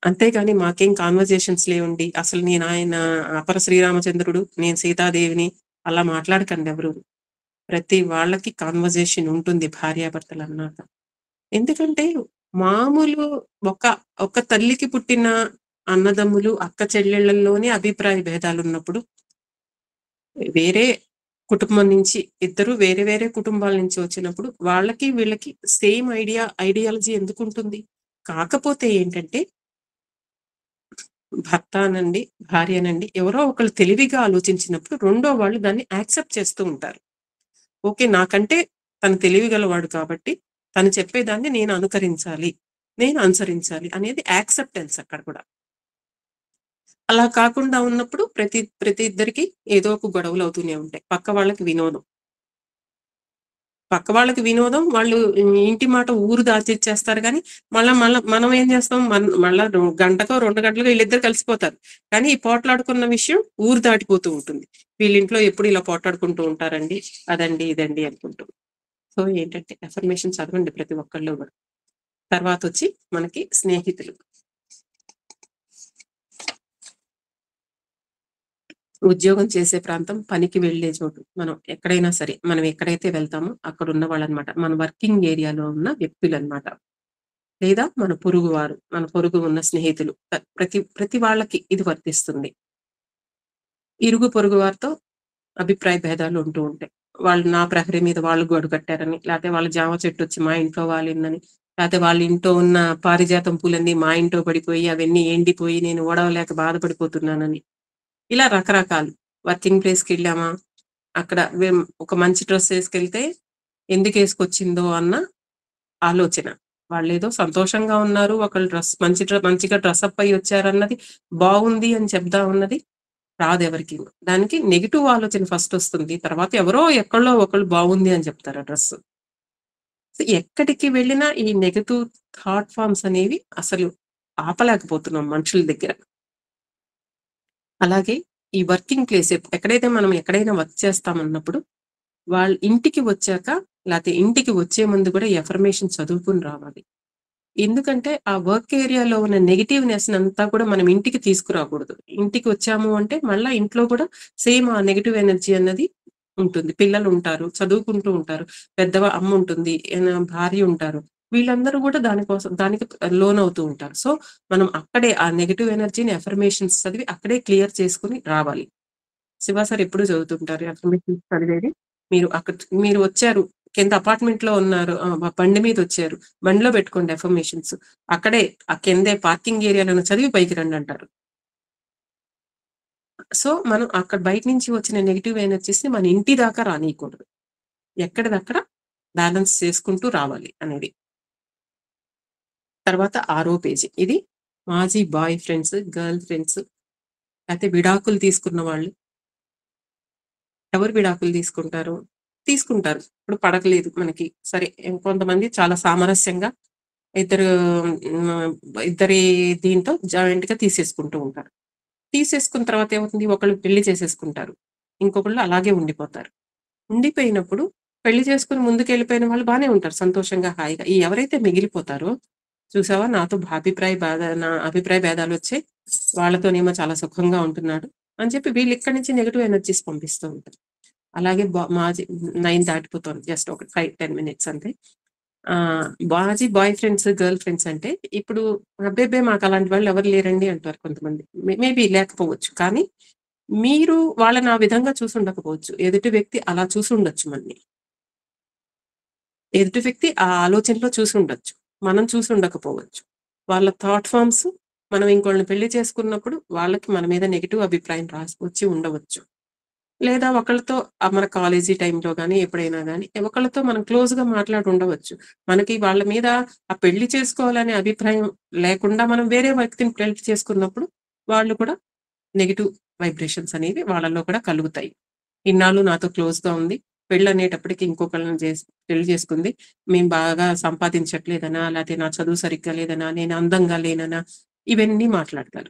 అంతేగాని మాకేం కాన్వర్జేషన్స్ లేవండి, అసలు నేను ఆయన అపర శ్రీరామచంద్రుడు, నేను సీతాదేవిని అలా మాట్లాడకండి ఎవరు. ప్రతి వాళ్ళకి కాన్వర్జేషన్ ఉంటుంది భార్యాభర్తలు అన్నాక. ఎందుకంటే మామూలు ఒక తల్లికి పుట్టిన అన్నదమ్ములు అక్క చెల్లెళ్లలోనే అభిప్రాయ భేదాలు ఉన్నప్పుడు, వేరే కుటుంబం నుంచి ఇద్దరు వేరే వేరే కుటుంబాల నుంచి వచ్చినప్పుడు వాళ్ళకి వీళ్ళకి సేమ్ ఐడియాలజీ ఎందుకు ఉంటుంది? కాకపోతే ఏంటంటే భర్త అనండి, భార్య అనండి, ఎవరో ఒకళ్ళు తెలివిగా ఆలోచించినప్పుడు రెండో వాళ్ళు దాన్ని యాక్సెప్ట్ చేస్తూ ఉంటారు. ఓకే, నాకంటే తను తెలివిగలవాడు కాబట్టి తను చెప్పేదాన్ని నేను అనుసరించాలి అనేది యాక్సెప్టెన్స్ అక్కడ కూడా. అలా కాకుండా ఉన్నప్పుడు ప్రతి ఇద్దరికి ఏదో ఒక గొడవలు అవుతూనే ఉంటాయి. పక్క వాళ్ళకి వినోదం, వాళ్ళు ఇంటి మాట ఊరు దాచిచ్చేస్తారు. కానీ మళ్ళా మనం ఏం చేస్తాం, మళ్ళా గంటకో 2 గంటలకో వీళ్ళిద్దరు కలిసిపోతారు. కానీ ఈ పోట్లాడుకున్న విషయం ఊరు దాటిపోతూ ఉంటుంది. వీళ్ళింట్లో ఎప్పుడు ఇలా పోట్లాడుకుంటూ ఉంటారండి, అదండి ఇదండి అనుకుంటూ. సో ఏంటంటే అఫర్మేషన్ చదవండి ప్రతి ఒక్కళ్ళు కూడా. తర్వాత వచ్చి మనకి స్నేహితులు. ఉద్యోగం చేసే ప్రాంతం, పనికి వెళ్ళే చోటు, మనం ఎక్కడైనా సరే, మనం ఎక్కడైతే వెళ్తామో అక్కడ ఉన్న వాళ్ళనమాట, మన వర్కింగ్ ఏరియాలో ఉన్న వ్యక్తులు అనమాట. లేదా మన పొరుగు ఉన్న స్నేహితులు. ప్రతి వాళ్ళకి ఇది వర్తిస్తుంది. ఇరుగు పొరుగు వారితో అభిప్రాయ భేదాలు ఉంటూ ఉంటాయి. వాళ్ళు నా ప్రహరీ మీద వాళ్ళు గొడుగు కట్టారని, లేకపోతే వాళ్ళ జామ చెట్టు వచ్చి మా ఇంట్లో వాలిందని, లేకపోతే వాళ్ళ ఇంట్లో ఉన్న పారిజాతం పూలన్నీ మా ఇంట్లో పడిపోయి అవన్నీ ఎండిపోయి నేను ఓడవలేక బాధపడిపోతున్నానని, ఇలా రకరకాలు. వర్కింగ్ ప్లేస్కి వెళ్ళామా, అక్కడ ఒక మంచి డ్రెస్ వేసుకెళ్తే ఎందుకు వేసుకొచ్చిందో అన్న ఆలోచన. వాళ్ళు ఏదో సంతోషంగా ఉన్నారు, ఒకళ్ళు మంచిగా డ్రెస్అప్ అయ్యి వచ్చారన్నది బాగుంది అని చెప్దా ఉన్నది రాదు ఎవరికి. దానికి నెగిటివ్ ఆలోచన ఫస్ట్ వస్తుంది, తర్వాత ఎక్కడో ఒకళ్ళు బాగుంది అని చెప్తారు ఆ డ్రెస్. ఎక్కడికి వెళ్ళినా ఈ నెగిటివ్ థాట్ ఫార్మ్స్ అనేవి అసలు ఆపలేకపోతున్నాం మనుషుల దగ్గర. అలాగే ఈ వర్కింగ్ ప్లేస్, ఎక్కడైనా వర్క్ చేస్తామన్నప్పుడు వాళ్ళ ఇంటికి వచ్చాక, లేకపోతే ఇంటికి వచ్చే ముందు కూడా ఎఫర్మేషన్ చదువుకుని రావాలి. ఎందుకంటే ఆ వర్క్ ఏరియాలో ఉన్న నెగిటివ్నెస్ అంతా కూడా మనం ఇంటికి తీసుకురాకూడదు. ఇంటికి వచ్చాము అంటే మళ్ళా ఇంట్లో కూడా సేమ్ ఆ నెగిటివ్ ఎనర్జీ అన్నది ఉంటుంది. పిల్లలు ఉంటారు, చదువుకుంటూ ఉంటారు, అమ్మ ఉంటుంది, భార్య ఉంటారు, వీళ్ళందరూ కూడా దానికి లోన్ అవుతూ ఉంటారు. సో మనం అక్కడే ఆ నెగిటివ్ ఎనర్జీని ఎఫర్మేషన్స్ చదివి అక్కడే క్లియర్ చేసుకుని రావాలి. శివ సార్ ఎప్పుడు చదువుతుంటారు ఎఫర్మేషన్స్ చదివేది. మీరు వచ్చారు, కింద అపార్ట్మెంట్ లో ఉన్నారు, బండి మీద వచ్చారు, బండిలో పెట్టుకోండి ఎఫర్మేషన్స్. అక్కడే ఆ కిందే పార్కింగ్ ఏరియాలో చదివి పైకి రండి అంటారు. సో మనం అక్కడ బయట నుంచి వచ్చిన నెగిటివ్ ఎనర్జీస్ ని మన ఇంటి దాకా రానియకూడదు, ఎక్కడిదక్కడ బ్యాలెన్స్ చేసుకుంటూ రావాలి అనేది. తర్వాత 6వ పేజీ, ఇది మాజీ బాయ్ ఫ్రెండ్స్, గర్ల్ ఫ్రెండ్స్, లేకపోతే విడాకులు తీసుకున్న వాళ్ళు. ఎవరు విడాకులు తీసుకుంటారు ఇప్పుడు పడకలేదు మనకి, సరే కొంతమంది చాలా సామరస్యంగా ఇద్దరి దీంతో జాయింట్ గా తీసేసుకుంటూ ఉంటారు. తీసేసుకున్న తర్వాత ఏమవుతుంది, ఒకళ్ళు పెళ్లి చేసేసుకుంటారు, ఇంకొకళ్ళు అలాగే ఉండిపోతారు. ఉండిపోయినప్పుడు పెళ్లి చేసుకుని ముందుకు వెళ్ళిపోయిన వాళ్ళు బాగానే ఉంటారు, సంతోషంగా హాయిగా. ఎవరైతే మిగిలిపోతారో, చూసావా నాతో నా అభిప్రాయ భేదాలు వచ్చాయి, వాళ్ళతోనేమో చాలా సుఖంగా ఉంటున్నాడు అని చెప్పి వీళ్ళు ఇక్కడి నుంచి నెగిటివ్ ఎనర్జీస్ పంపిస్తూ ఉంటారు. అలాగే మాజీ 9 దాటిపోతుంది, జస్ట్ ఒక 5-10 మినిట్స్ అంతే. మాజీ బాయ్ ఫ్రెండ్స్, గర్ల్ ఫ్రెండ్స్ అంటే ఇప్పుడు అబ్బేబే మాకు అలాంటి వాళ్ళు ఎవరు లేరండి అంటారు కొంతమంది. మేబీ లేకపోవచ్చు, కానీ మీరు వాళ్ళని ఆ విధంగా చూసి ఉండకపోవచ్చు, ఎదుటి వ్యక్తి అలా చూసి ఉండొచ్చు, ఎదుటి వ్యక్తి ఆ ఆలోచనలో చూసి ఉండొచ్చు, మనం చూసి ఉండకపోవచ్చు. వాళ్ళ థాట్ ఫార్మ్స్ మనం ఇంకోళ్ళని పెళ్లి చేసుకున్నప్పుడు వాళ్ళకి మన మీద నెగిటివ్ అభిప్రాయం వచ్చి ఉండవచ్చు. లేదా ఒకళ్ళతో మన కాలేజీ టైంలో కానీ ఎప్పుడైనా కానీ ఒకళ్ళతో మనం క్లోజ్ గా మాట్లాడి ఉండవచ్చు. మనకి వాళ్ళ మీద ఆ పెళ్లి చేసుకోవాలనే అభిప్రాయం లేకుండా మనం వేరే వ్యక్తిని పెళ్లి చేసుకున్నప్పుడు వాళ్ళు కూడా నెగిటివ్ వైబ్రేషన్స్ అనేవి వాళ్ళలో కూడా కలుగుతాయి. ఇన్నాళ్ళు నాతో క్లోజ్ గా ఉంది, పెళ్ళి అనేటప్పటికి ఇంకొకళ్ళని పెళ్లి చేసుకుంది, మేము బాగా సంపాదించట్లేదనా, లేకపోతే నా చదువు సరిగ్గా లేదనా, నేను అందంగా లేననా, ఇవన్నీ మాట్లాడతారు.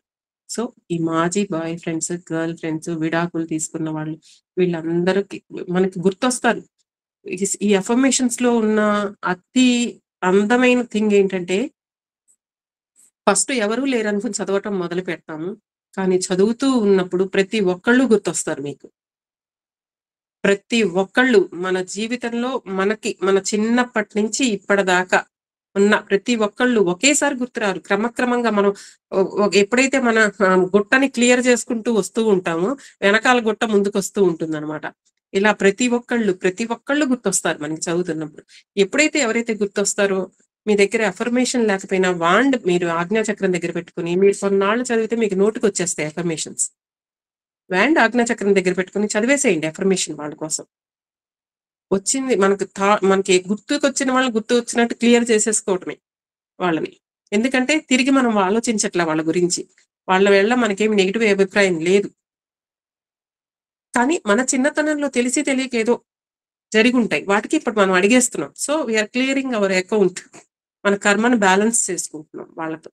సో ఈ మాజీ బాయ్ ఫ్రెండ్స్, గర్ల్ ఫ్రెండ్స్, విడాకులు తీసుకున్న వాళ్ళు, వీళ్ళందరికీ మనకి గుర్తొస్తారు. ఈ అఫర్మేషన్స్ లో ఉన్న అతి అందమైన థింగ్ ఏంటంటే, ఫస్ట్ ఎవరూ లేరనుకుని చదవటం మొదలు పెడతాము, కానీ చదువుతూ ఉన్నప్పుడు ప్రతి ఒక్కళ్ళు గుర్తొస్తారు మీకు. ప్రతి ఒక్కళ్ళు మన జీవితంలో మన చిన్నప్పటి నుంచి ఇప్పటిదాకా ఉన్న ప్రతి ఒక్కళ్ళు ఒకేసారి గుర్తురారు. క్రమక్రమంగా మనం ఎప్పుడైతే మన గుట్టని క్లియర్ చేసుకుంటూ వస్తూ ఉంటామో వెనకాల గుట్ట ముందుకు వస్తూ ఉంటుందన్నమాట. ఇలా ప్రతి ఒక్కళ్ళు గుర్తొస్తారు మనకి చదువుతున్నప్పుడు. ఎవరైతే గుర్తొస్తారో మీ దగ్గర అఫర్మేషన్ లేకపోయినా వాండ్ మీరు ఆజ్ఞాచక్రం దగ్గర పెట్టుకుని మీరు కొన్నాళ్ళు చదివితే మీకు నోటికి వచ్చేస్తాయి అఫర్మేషన్స్. వాండ్ ఆజ్ఞాచక్రం దగ్గర పెట్టుకుని చదివేసేయండి అఫర్మేషన్ వాళ్ళ కోసం. వచ్చింది మనకి గుర్తుకొచ్చిన వాళ్ళు గుర్తు వచ్చినట్టు క్లియర్ చేసేసుకోవటమే వాళ్ళని. ఎందుకంటే తిరిగి మనం ఆలోచించట్లా వాళ్ళ గురించి, వాళ్ళ మనకేమి నెగిటివ్ అభిప్రాయం లేదు. కానీ మన చిన్నతనంలో తెలిసి తెలియక ఏదో జరిగి ఉంటాయి, వాటికి ఇప్పుడు మనం అడిగేస్తున్నాం. So we're clearing our account, మన కర్మను బ్యాలెన్స్ చేసుకుంటున్నాం వాళ్ళతో.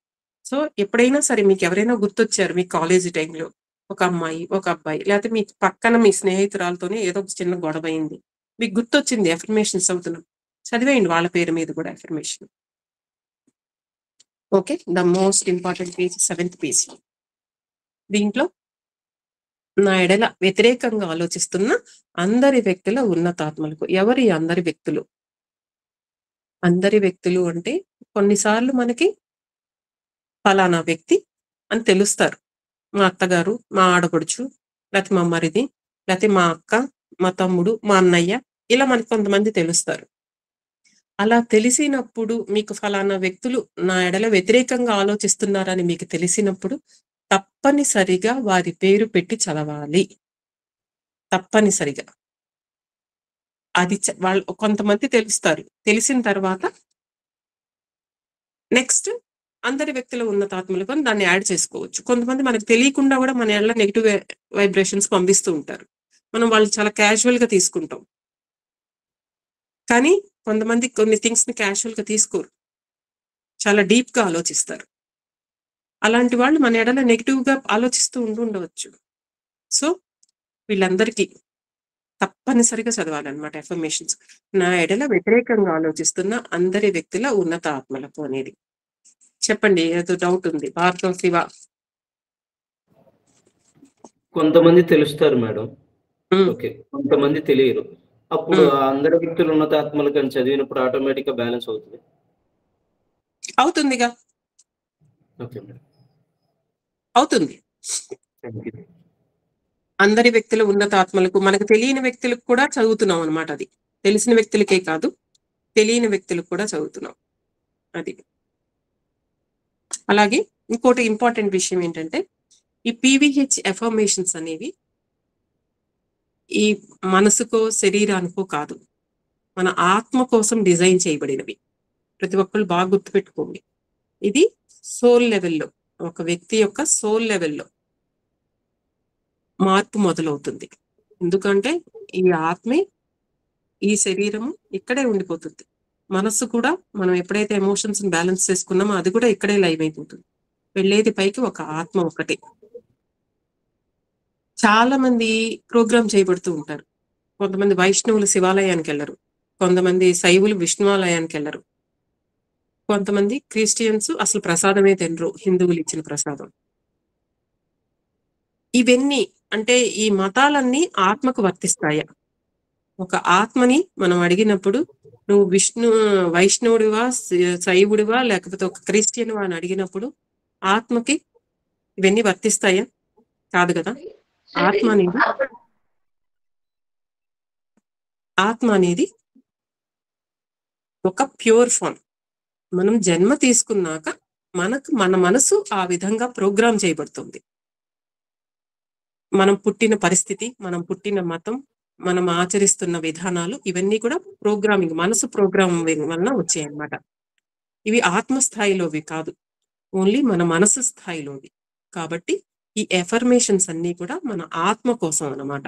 సో ఎప్పుడైనా సరే మీకు ఎవరైనా గుర్తొచ్చారు మీ కాలేజీ టైంలో, ఒక అమ్మాయి ఒక అబ్బాయి, లేకపోతే మీ పక్కన మీ స్నేహితురాలతోనే ఏదో ఒక చిన్న గొడవ అయింది, మీకు గుర్తొచ్చింది, అఫర్మేషన్స్ అవుతున్నాం, చదివేయండి వాళ్ళ పేరు మీద కూడా affirmation. Okay, the most important page 7th page. దీంట్లో నా ఎడల వ్యతిరేకంగా ఆలోచిస్తున్న అందరి వ్యక్తుల ఉన్నతాత్మలకు. ఎవరి అందరి వ్యక్తులు? అందరి వ్యక్తులు అంటే కొన్నిసార్లు మనకి ఫలానా వ్యక్తి అని తెలుస్తారు. మా అత్తగారు, మా ఆడపడుచు, లేకపోతే మా మరిది, లేకపోతే మా అక్క, మా తమ్ముడు, మా అన్నయ్య, ఇలా మనకి కొంతమంది తెలుస్తారు. అలా తెలిసినప్పుడు మీకు ఫలానా వ్యక్తులు నా ఎడల వ్యతిరేకంగా ఆలోచిస్తున్నారని మీకు తెలిసినప్పుడు తప్పనిసరిగా వారి పేరు పెట్టి చదవాలి. తప్పనిసరిగా. అది వాళ్ళు కొంతమంది తెలుస్తారు. తెలిసిన తర్వాత నెక్స్ట్ అందరి వ్యక్తుల ఉన్నతాత్మలకు అని దాన్ని యాడ్ చేసుకోవచ్చు. కొంతమంది మనకు తెలియకుండా కూడా మన ఎడల నెగిటివ్ వైబ్రేషన్స్ పంపిస్తూ ఉంటారు. మనం వాళ్ళు చాలా క్యాజువల్ గా తీసుకుంటాం. కానీ కొంతమంది కొన్ని థింగ్స్ ని క్యాజువల్ గా తీసుకోరు, చాలా డీప్ గా ఆలోచిస్తారు. అలాంటి వాళ్ళు మన ఎడల నెగిటివ్ గా ఆలోచిస్తూ ఉండవచ్చు. సో వీళ్ళందరికీ తప్పనిసరిగా చదవాలన్నమాట అఫర్మేషన్స్. నా ఎడల వ్యతిరేకంగా ఆలోచిస్తున్న అందరి వ్యక్తుల ఉన్నత ఆత్మలకు అనేది. చెప్పండి, ఏదో డౌట్ ఉంది? భారతం శివ. కొంతమంది తెలుస్తారు మేడం, ఓకే, కొంతమంది తెలియరు. అప్పుడు అందరి వ్యక్తులు ఉన్నత ఆత్మలకు అని చదివినప్పుడు ఆటోమేటిక్ గా బ్యాలెన్స్ అవుతుంది. అవుతుందిగా, ఓకే మేడం, అవుతుంది. అందరి వ్యక్తుల ఉన్నత ఆత్మలకు, మనకు తెలియని వ్యక్తులకు కూడా చదువుతున్నాం అనమాట. అది తెలిసిన వ్యక్తులకే కాదు, తెలియని వ్యక్తులకు కూడా చదువుతున్నాం. అది. అలాగే ఇంకోటి ఇంపార్టెంట్ విషయం ఏంటంటే, ఈ పీవీహెచ్ అఫర్మేషన్స్ అనేవి ఈ మనసుకో శరీరానికో కాదు, మన ఆత్మ కోసం డిజైన్ చేయబడినవి. ప్రతి ఒక్కళ్ళు బాగా గుర్తుపెట్టుకోండి. ఇది సోల్ లెవెల్లో, ఒక వ్యక్తి యొక్క సోల్ లెవెల్లో మార్పు మొదలవుతుంది. ఎందుకంటే ఈ ఆత్మే, ఈ శరీరము ఇక్కడే ఉండిపోతుంది. మనస్సు కూడా మనం ఎప్పుడైతే ఎమోషన్స్ బ్యాలెన్స్ చేసుకున్నామో అది కూడా ఇక్కడే లైవ్ అయిపోతుంది. వెళ్ళేది పైకి ఒక ఆత్మ ఒక్కటే. చాలా మంది ప్రోగ్రామ్ చేయబడుతూ ఉంటారు. కొంతమంది వైష్ణవులు శివాలయానికి వెళ్ళరు, కొంతమంది శైవులు విష్ణువాలయానికి వెళ్ళరు, కొంతమంది క్రిస్టియన్స్ అసలు ప్రసాదమే తినరు, హిందువులు ఇచ్చిన ప్రసాదం. ఇవన్నీ అంటే ఈ మతాలన్నీ ఆత్మకు వర్తిస్తాయా? ఒక ఆత్మని మనం అడిగినప్పుడు నువ్వు వైష్ణవుడివా, శైవుడివా, లేకపోతే ఒక క్రిస్టియన్వా అని అడిగినప్పుడు ఆత్మకి ఇవన్నీ వర్తిస్తాయా? కాదు కదా. ఆత్మ అనేది ఒక ప్యూర్ ఫామ్. మనం జన్మ తీసుకున్నాక మన మనసు ఆ విధంగా ప్రోగ్రామ్ చేయబడుతుంది. మనం పుట్టిన పరిస్థితి, మనం పుట్టిన మతం, మనం ఆచరిస్తున్న విధానాలు, ఇవన్నీ కూడా ప్రోగ్రామింగ్, మనసు ప్రోగ్రామింగ్ వలన వచ్చాయి అన్నమాట. ఇవి ఆత్మస్థాయిలోవి కాదు, ఓన్లీ మన మనసు స్థాయిలోవి. కాబట్టి ఈ ఎఫర్మేషన్స్ అన్ని కూడా మన ఆత్మ కోసం అన్నమాట.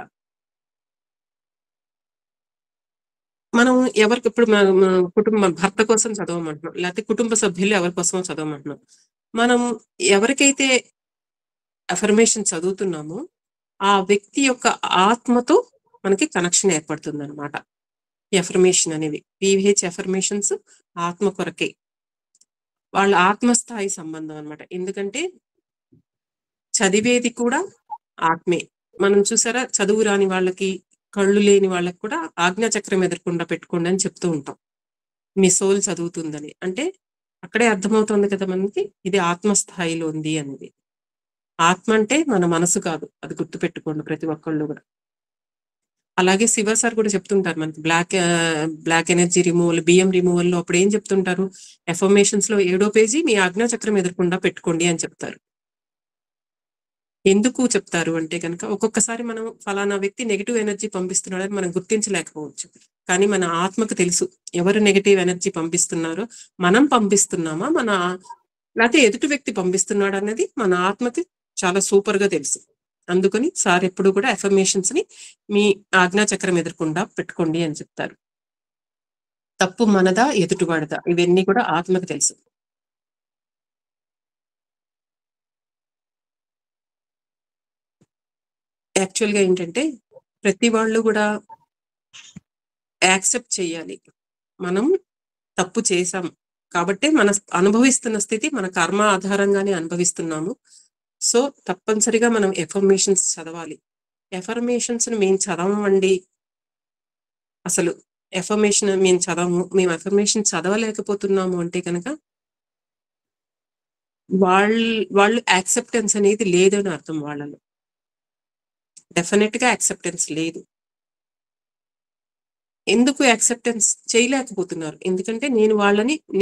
మనం ఎవరికి ఇప్పుడు కుటుంబ భర్త కోసం చదవమంటున్నాం, లేకపోతే కుటుంబ సభ్యులు ఎవరి కోసమో చదవమంటున్నాం. మనం ఎవరికైతే అఫర్మేషన్ చదువుతున్నామో ఆ వ్యక్తి యొక్క ఆత్మతో మనకి కనెక్షన్ ఏర్పడుతుంది అనమాట. ఎఫర్మేషన్ అనేవి పీవీహెచ్ ఎఫర్మేషన్స్ ఆత్మ కొరకే, వాళ్ళ ఆత్మస్థాయి సంబంధం అనమాట. ఎందుకంటే చదివేది కూడా ఆత్మే. మనం చూసారా, చదువు రాని వాళ్ళకి, కళ్ళు లేని వాళ్ళకి కూడా ఆజ్ఞాచక్రం ఎదురకుండా పెట్టుకోండి అని చెప్తూ ఉంటాం. మీ సోల్ చదువుతుందని అంటే అక్కడే అర్థమవుతుంది కదా మనకి ఇది ఆత్మస్థాయిలో ఉంది అనేది. ఆత్మ అంటే మన మనసు కాదు, అది గుర్తుపెట్టుకోండి ప్రతి ఒక్కళ్ళు కూడా. అలాగే శివ సార్ కూడా చెప్తుంటారు మనకి బ్లాక్ ఎనర్జీ రిమూవల్, బియ్యం రిమూవల్ లో అప్పుడు ఏం చెప్తుంటారు, ఎఫర్మేషన్స్ లో 7వ పేజీ మీ ఆజ్ఞా చక్రం ఎదురకుండా పెట్టుకోండి అని చెప్తారు. ఎందుకు చెప్తారు అంటే కనుక ఒక్కొక్కసారి మనం ఫలానా వ్యక్తి నెగిటివ్ ఎనర్జీ పంపిస్తున్నాడని మనం గుర్తించలేకపోవచ్చు. కానీ మన ఆత్మకు తెలుసు ఎవరు నెగిటివ్ ఎనర్జీ పంపిస్తున్నారో, మనం పంపిస్తున్నామా లేకపోతే ఎదుటి వ్యక్తి పంపిస్తున్నాడు అనేది మన ఆత్మకి చాలా సూపర్ గా తెలుసు. అందుకని సార్ ఎప్పుడు కూడా ఎఫర్మేషన్స్ ని మీ ఆజ్ఞా చక్రం ఎదురకుండా పెట్టుకోండి అని చెప్తారు. తప్పు మనదా ఎదుటివాడదా ఇవన్నీ కూడా ఆత్మకు తెలుసు. యాక్చువల్ గా ఏంటంటే ప్రతి వాళ్ళు కూడా యాక్సెప్ట్ చేయాలి, మనం తప్పు చేశాం కాబట్టి మన అనుభవిస్తున్న స్థితి మన కర్మ ఆధారంగానే అనుభవిస్తున్నాము. సో తప్పనిసరిగా మనం ఎఫర్మేషన్స్ చదవాలి. ఎఫర్మేషన్స్ మేము చదవమండి, అసలు ఎఫర్మేషన్ మేము ఎఫర్మేషన్ చదవలేకపోతున్నాము అంటే కనుక వాళ్ళు యాక్సెప్టెన్స్ అనేది లేదని అర్థం. వాళ్ళలో డెఫినెట్ గా యాక్సెప్టెన్స్ లేదు. ఎందుకు యాక్సెప్టెన్స్ చేయలేకపోతున్నారు? ఎందుకంటే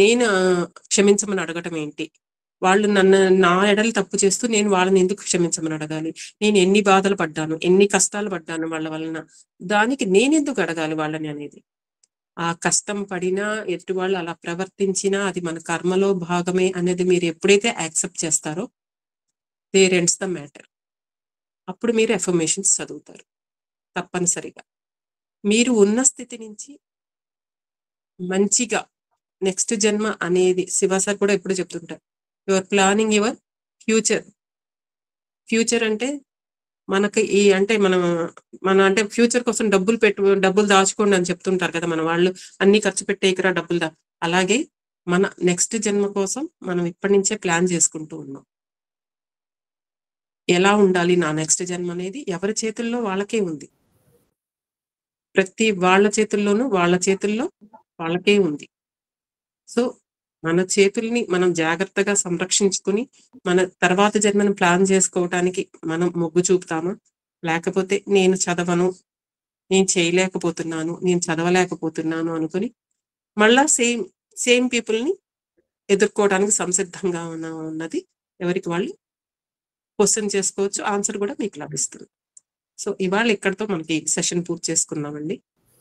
నేను క్షమించమని అడగటం ఏంటి, వాళ్ళు నా ఎడలు తప్పు చేస్తూ నేను వాళ్ళని ఎందుకు క్షమించమని అడగాలి? నేను ఎన్ని బాధలు పడ్డాను, ఎన్ని కష్టాలు పడ్డాను వాళ్ళ వలన, దానికి నేనెందుకు అడగాలి వాళ్ళని అనేది. ఆ కష్టం పడినా ఎటు వాళ్ళు అలా ప్రవర్తించినా అది మన కర్మలో భాగమే అనేది మీరు ఎప్పుడైతే యాక్సెప్ట్ చేస్తారో దేర్ ఎండ్స్ ద మ్యాటర్. అప్పుడు మీరు ఎఫర్మేషన్స్ చదువుతారు. తప్పనిసరిగా మీరు ఉన్న స్థితి నుంచి మంచిగా నెక్స్ట్ జన్మ అనేది శివ సార్ కూడా ఎప్పుడు చెప్తుంటారు, your planning your future. Future అంటే మనకి మన అంటే ఫ్యూచర్ కోసం డబ్బులు దాచుకోండి అని చెప్తుంటారు కదా మన వాళ్ళు, అన్ని ఖర్చు పెట్టేకరా డబ్బులు అలాగే మన నెక్స్ట్ జన్మ కోసం మనం ఇప్పటి నుంచే ప్లాన్ చేసుకుంటూ ఉన్నాం. ఎలా ఉండాలి నా నెక్స్ట్ జన్మ అనేది ఎవరి చేతుల్లో వాళ్ళకే ఉంది. ప్రతి వాళ్ళ చేతుల్లో వాళ్ళకే ఉంది. సో మన చేతుల్ని మనం జాగ్రత్తగా సంరక్షించుకుని మన తర్వాత జన్మను ప్లాన్ చేసుకోవటానికి మనం మొగ్గు చూపుతామా, లేకపోతే నేను చదవను, నేను చేయలేకపోతున్నాను, నేను చదవలేకపోతున్నాను అనుకుని మళ్ళా సేమ్ పీపుల్ని ఎదుర్కోవడానికి సంసిద్ధంగా ఉన్నది ఎవరికి వాళ్ళు క్వశ్చన్ చేసుకోవచ్చు, ఆన్సర్ కూడా మీకు లభిస్తుంది. సో ఇవాళ ఇక్కడతో మనకి సెషన్ పూర్తి చేసుకున్నామండి.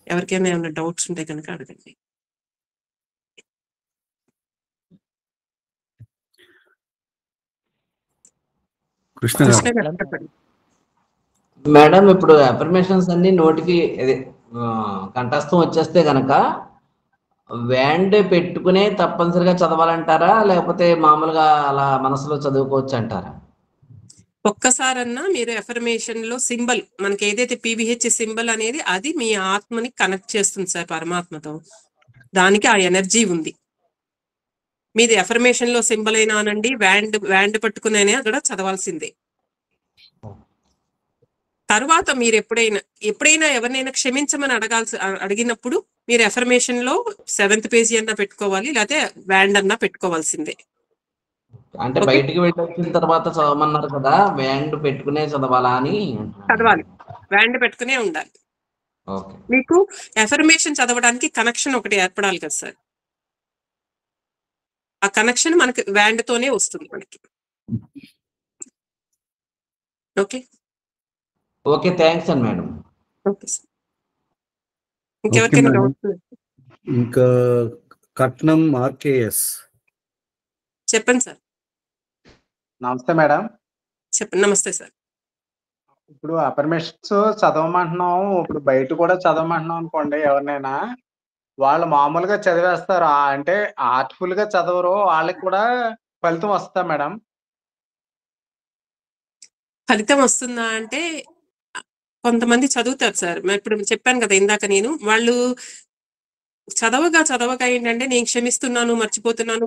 ఎవరికైనా ఏమైనా డౌట్స్ ఉంటే కనుక అడగండి. కృష్ణ గారు చెప్పండి. మేడం ఇప్పుడు అఫర్మేషన్స్ అన్ని నోటికి కంఠస్థం వచ్చేస్తే గనక వ్యాండ్ పెట్టుకునే తప్పనిసరిగా చదవాలంటారా, లేకపోతే మామూలుగా అలా మనసులో చదువుకోవచ్చు అంటారా? ఒక్కసారన్నా మీరు ఎఫర్మేషన్ లో సింబల్ మనకి ఏదైతే PVH సింబల్ అనేది అది మీ ఆత్మని కనెక్ట్ చేస్తుంది సార్ పరమాత్మతో. దానికి ఆ ఎనర్జీ ఉంది. మీది ఎఫర్మేషన్ లో సింబల్ అయినా అనండి, వ్యాండ్ పట్టుకునే అక్కడ చదవాల్సిందే. తర్వాత మీరు ఎప్పుడైనా ఎవరినైనా క్షమించమని అడిగినప్పుడు మీరు ఎఫర్మేషన్ లో 7th పేజీ అన్నా పెట్టుకోవాలి, లేకపోతే వ్యాండ్ అన్నా పెట్టుకోవాల్సిందే. అంటే బయటికి వెళ్ళి వచ్చిన తర్వాత చదవమన్నారు కదా, వ్యాండ్ పెట్టుకునే చదవాలా అని? చదవాలి, వ్యాండ్ పెట్టుకునే ఉండాలి. మీకు ఎఫర్మేషన్ చదవడానికి కనెక్షన్ ఒకటి ఏర్పడాలి కదా సార్, ఆ కనెక్షన్ మనకి వ్యాండ్ తోనే వస్తుంది మనకి. ఓకే థ్యాంక్స్ అండి మేడం. Okay sir. ఇంకెవరికైనా డౌట్స్? ఇంకా కట్నం RKS చెప్పండి సార్. నమస్తే మేడం. చెప్పండి. నమస్తే సార్. ఇప్పుడు అఫర్మేషన్స్ చదవమంటున్నాం, ఇప్పుడు బయట కూడా చదవమంటున్నాం అనుకోండి, ఎవరినైనా వాళ్ళు మామూలుగా చదివేస్తారు, అంటే ఆర్ట్ఫుల్ గా చదవరు, వాళ్ళకి కూడా ఫలితం వస్తుందా మేడం? ఫలితం వస్తుందా అంటే కొంతమంది చదువుతారు సార్. ఇప్పుడు చెప్పాను కదా ఇందాక నేను, వాళ్ళు చదవగా ఏంటంటే నేను క్షమిస్తున్నాను, మర్చిపోతున్నాను,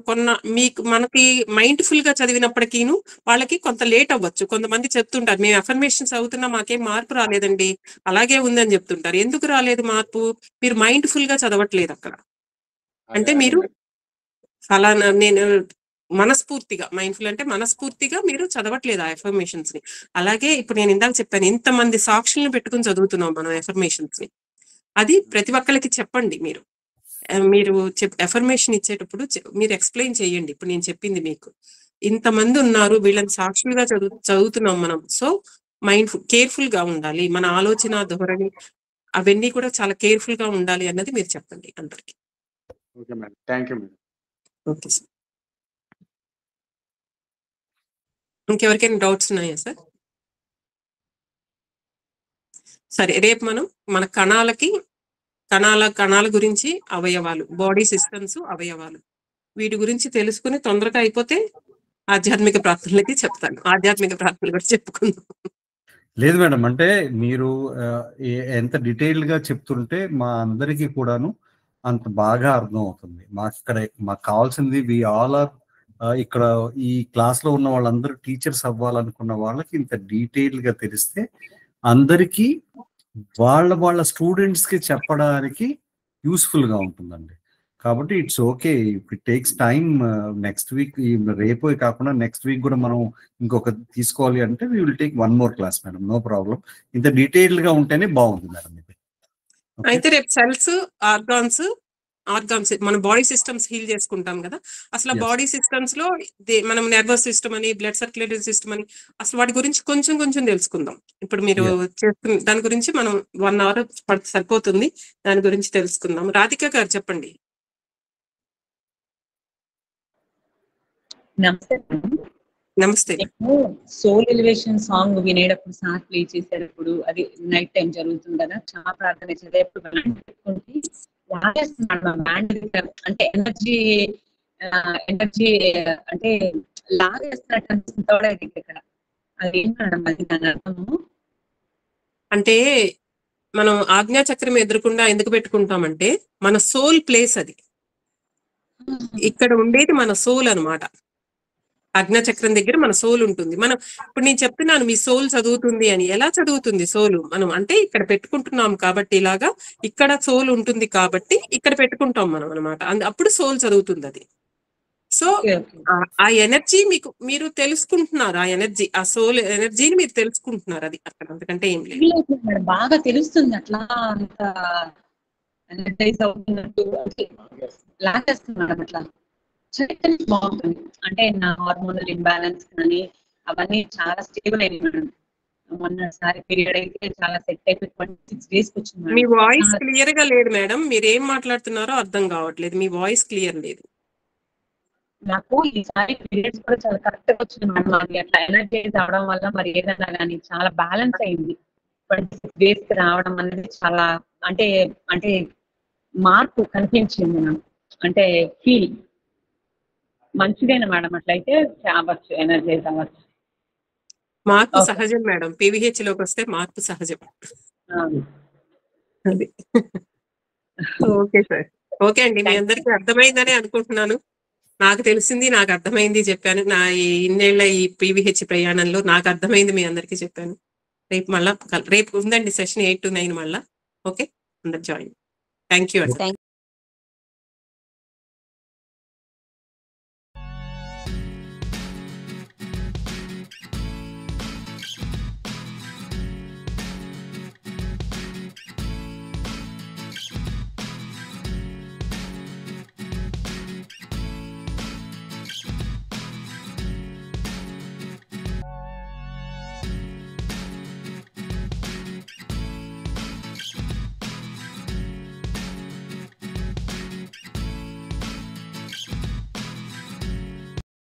మనకి మైండ్ఫుల్ గా చదివినప్పటికీను వాళ్ళకి కొంత లేట్ అవ్వచ్చు. కొంతమంది చెప్తుంటారు మేము ఎఫర్మేషన్స్ చదువుతున్నా మాకేం మార్పు రాలేదండి, అలాగే ఉందని చెప్తుంటారు. ఎందుకు రాలేదు మార్పు? మీరు మైండ్ఫుల్ గా చదవట్లేదు అక్కడ. అంటే మీరు ఫలానా నేను మనస్ఫూర్తిగా మైండ్ఫుల్ అంటే మనస్ఫూర్తిగా మీరు చదవట్లేదు ఆ ఎఫర్మేషన్స్ ని. అలాగే ఇప్పుడు నేను ఇందాక చెప్పాను, ఇంతమంది సాక్షులను పెట్టుకుని చదువుతున్నాం మనం ఎఫర్మేషన్స్ ని. అది ప్రతి ఒక్కరికి చెప్పండి. మీరు ఎఫర్మేషన్ ఇచ్చేటప్పుడు మీరు ఎక్స్ప్లెయిన్ చేయండి. ఇప్పుడు నేను చెప్పింది మీకు ఇంతమంది ఉన్నారు, వీళ్ళని సాక్షులుగా చదువుతున్నాం మనం. సో కేర్ఫుల్ గా ఉండాలి, మన ఆలోచన ధోరణి అవన్నీ కూడా చాలా కేర్ఫుల్ గా ఉండాలి అన్నది మీరు చెప్పండి అందరికి. Okay madam, thank you madam. Okay sir. ఇంకెవరికైనా డౌట్స్ ఉన్నాయా సార్? సరే, రేపు మనం మన కణాల గురించి, అవయవాలు, బాడీ సిస్టమ్స్, అవయవాలు, వీటి గురించి తెలుసుకుని తొందరగా అయిపోతే ఆధ్యాత్మిక ప్రార్థనలకి చెప్తాను. ఆధ్యాత్మిక ప్రార్థనలు కూడా చెప్పుకుందాం. లేదు మేడం, అంటే మీరు ఎంత డీటెయిల్డ్ గా చెప్తుంటే మా అందరికీ కూడాను అంత బాగా అర్థం అవుతుంది. మాకు కావాల్సింది వి ఆల్ ఆర్ ఇక్కడ ఈ క్లాస్ లో ఉన్న వాళ్ళందరూ టీచర్స్ అవ్వాలనుకున్న వాళ్ళకి ఇంత డీటెయిల్డ్ గా తెలిస్తే అందరికీ వాళ్ళ స్టూడెంట్స్ కి చెప్పడానికి యూస్ఫుల్ గా ఉంటుందండి. కాబట్టి it's okay, it takes time. Next week, రేపు కాకుండా నెక్స్ట్ వీక్ కూడా మనం ఇంకొక తీసుకోవాలి అంటే we will take 1 more class madam, no problem. ఇంత డీటెయిల్డ్ గా ఉంటేనే బాగుంది మేడం. అయితే రేపు సెల్స్, ఆర్గాన్స్ మన బాడీ సిస్టమ్స్ హీల్ చేసుకుంటాం కదా. అసలు బాడీ సిస్టమ్స్ లో మనం నర్వస్ సిస్టమ్ అని, బ్లడ్ సర్క్యులేటరీ సిస్టమ్ అని, అసలు వాటి గురించి కొంచెం తెలుసుకుందాం. ఇప్పుడు మీరు చేస్తున్న దాని గురించి మనం 1 hour సరిపోతుంది, దాని గురించి తెలుసుకుందాం. రాధిక గారు చెప్పండి. నమస్తే. సోల్ ఎలివేషన్ సాంగ్ వినేటప్పుడు, సార్ ప్లే చేసేటప్పుడు, అది నైట్ టైం జరుగుతుంది కదా, చాలా ప్రార్థన చేసేటప్పుడు అంటే ఎనర్జీ అంటే లాగేస్తున్నట్టు అనిపిస్తుంది ఇక్కడ. అది ఏంటంటే అది దాని అర్థము. అంటే మనం ఆజ్ఞాచక్రం ఎదురకుండా ఎందుకు పెట్టుకుంటామంటే మన సోల్ ప్లేస్ అది. ఇక్కడ ఉండేది మన సోల్ అన్నమాట. ఆజ్ఞాచక్రం దగ్గర మన సోల్ ఉంటుంది. మనం ఇప్పుడు నేను చెప్తున్నాను మీ సోల్ చదువుతుంది అని. ఎలా చదువుతుంది సోలు? మనం అంటే ఇక్కడ పెట్టుకుంటున్నాం కాబట్టి, ఇలాగా ఇక్కడ సోల్ ఉంటుంది కాబట్టి ఇక్కడ పెట్టుకుంటాం మనం అనమాట. అప్పుడు సోల్ చదువుతుంది అది. సో ఆ ఎనర్జీ మీరు తెలుసుకుంటున్నారు, ఆ ఎనర్జీ, ఆ సోల్ ఎనర్జీని మీరు తెలుసుకుంటున్నారు. అది అక్కడ అంతకంటే ఏం లేదు. బాగా తెలుస్తుంది అట్లా, అంత ఎనర్జైజ్ అవుతున్నట్టు లాగేస్తున్నారు అట్లా. బాగుంటుంది. అంటే నా హార్మోనల్ ఇంబ్యాలెన్స్ కానీ అవన్నీ చాలా స్టేబుల్ అయినాయి. మొన్నసారి పీరియడ్ అయితే చాలా సెట్ అయిపోయి 26 days వచ్చింది. మీ వాయిస్ క్లియర్ గా లేదు మేడం, మీరు ఏం మాట్లాడుతున్నారో అర్థం కావట్లేదు. మీ వాయిస్ క్లియర్ లేదు. నాకు ఈసారి పీరియడ్స్ కూడా చాలా కరెక్ట్ గా వచ్చింది మేడం. అది అట్లా ఎనర్జైజ్ అవడం వల్ల మరి ఏదన్నా కానీ చాలా బ్యాలెన్స్ అయింది. 26 days కి రావడం అనేది చాలా అంటే మార్పు కనిపించింది నాకు. అంటే ఫీల్ మంచిదేనా మేడం? అట్లయితే అవ్వచ్చు, ఎనర్జైజ్ అవ్వచ్చు. మార్పు సహజం మేడం. PVH లోకి వస్తే మార్పు సహజం. అది ఓకే సార్. ఓకే అండి, మీ అందరికీ అర్థమైందని అనుకుంటున్నాను. నాకు తెలిసింది, నాకు అర్థమైంది చెప్పాను. నా ఇన్నేళ్ల ఈ PVH ప్రయాణంలో నాకు అర్థమైంది మీ అందరికీ చెప్పాను. రేపు ఉందండి సెషన్ 8 to 9 మళ్ళా. ఓకే, అందరు జాయిన్. థ్యాంక్ యూ అండి.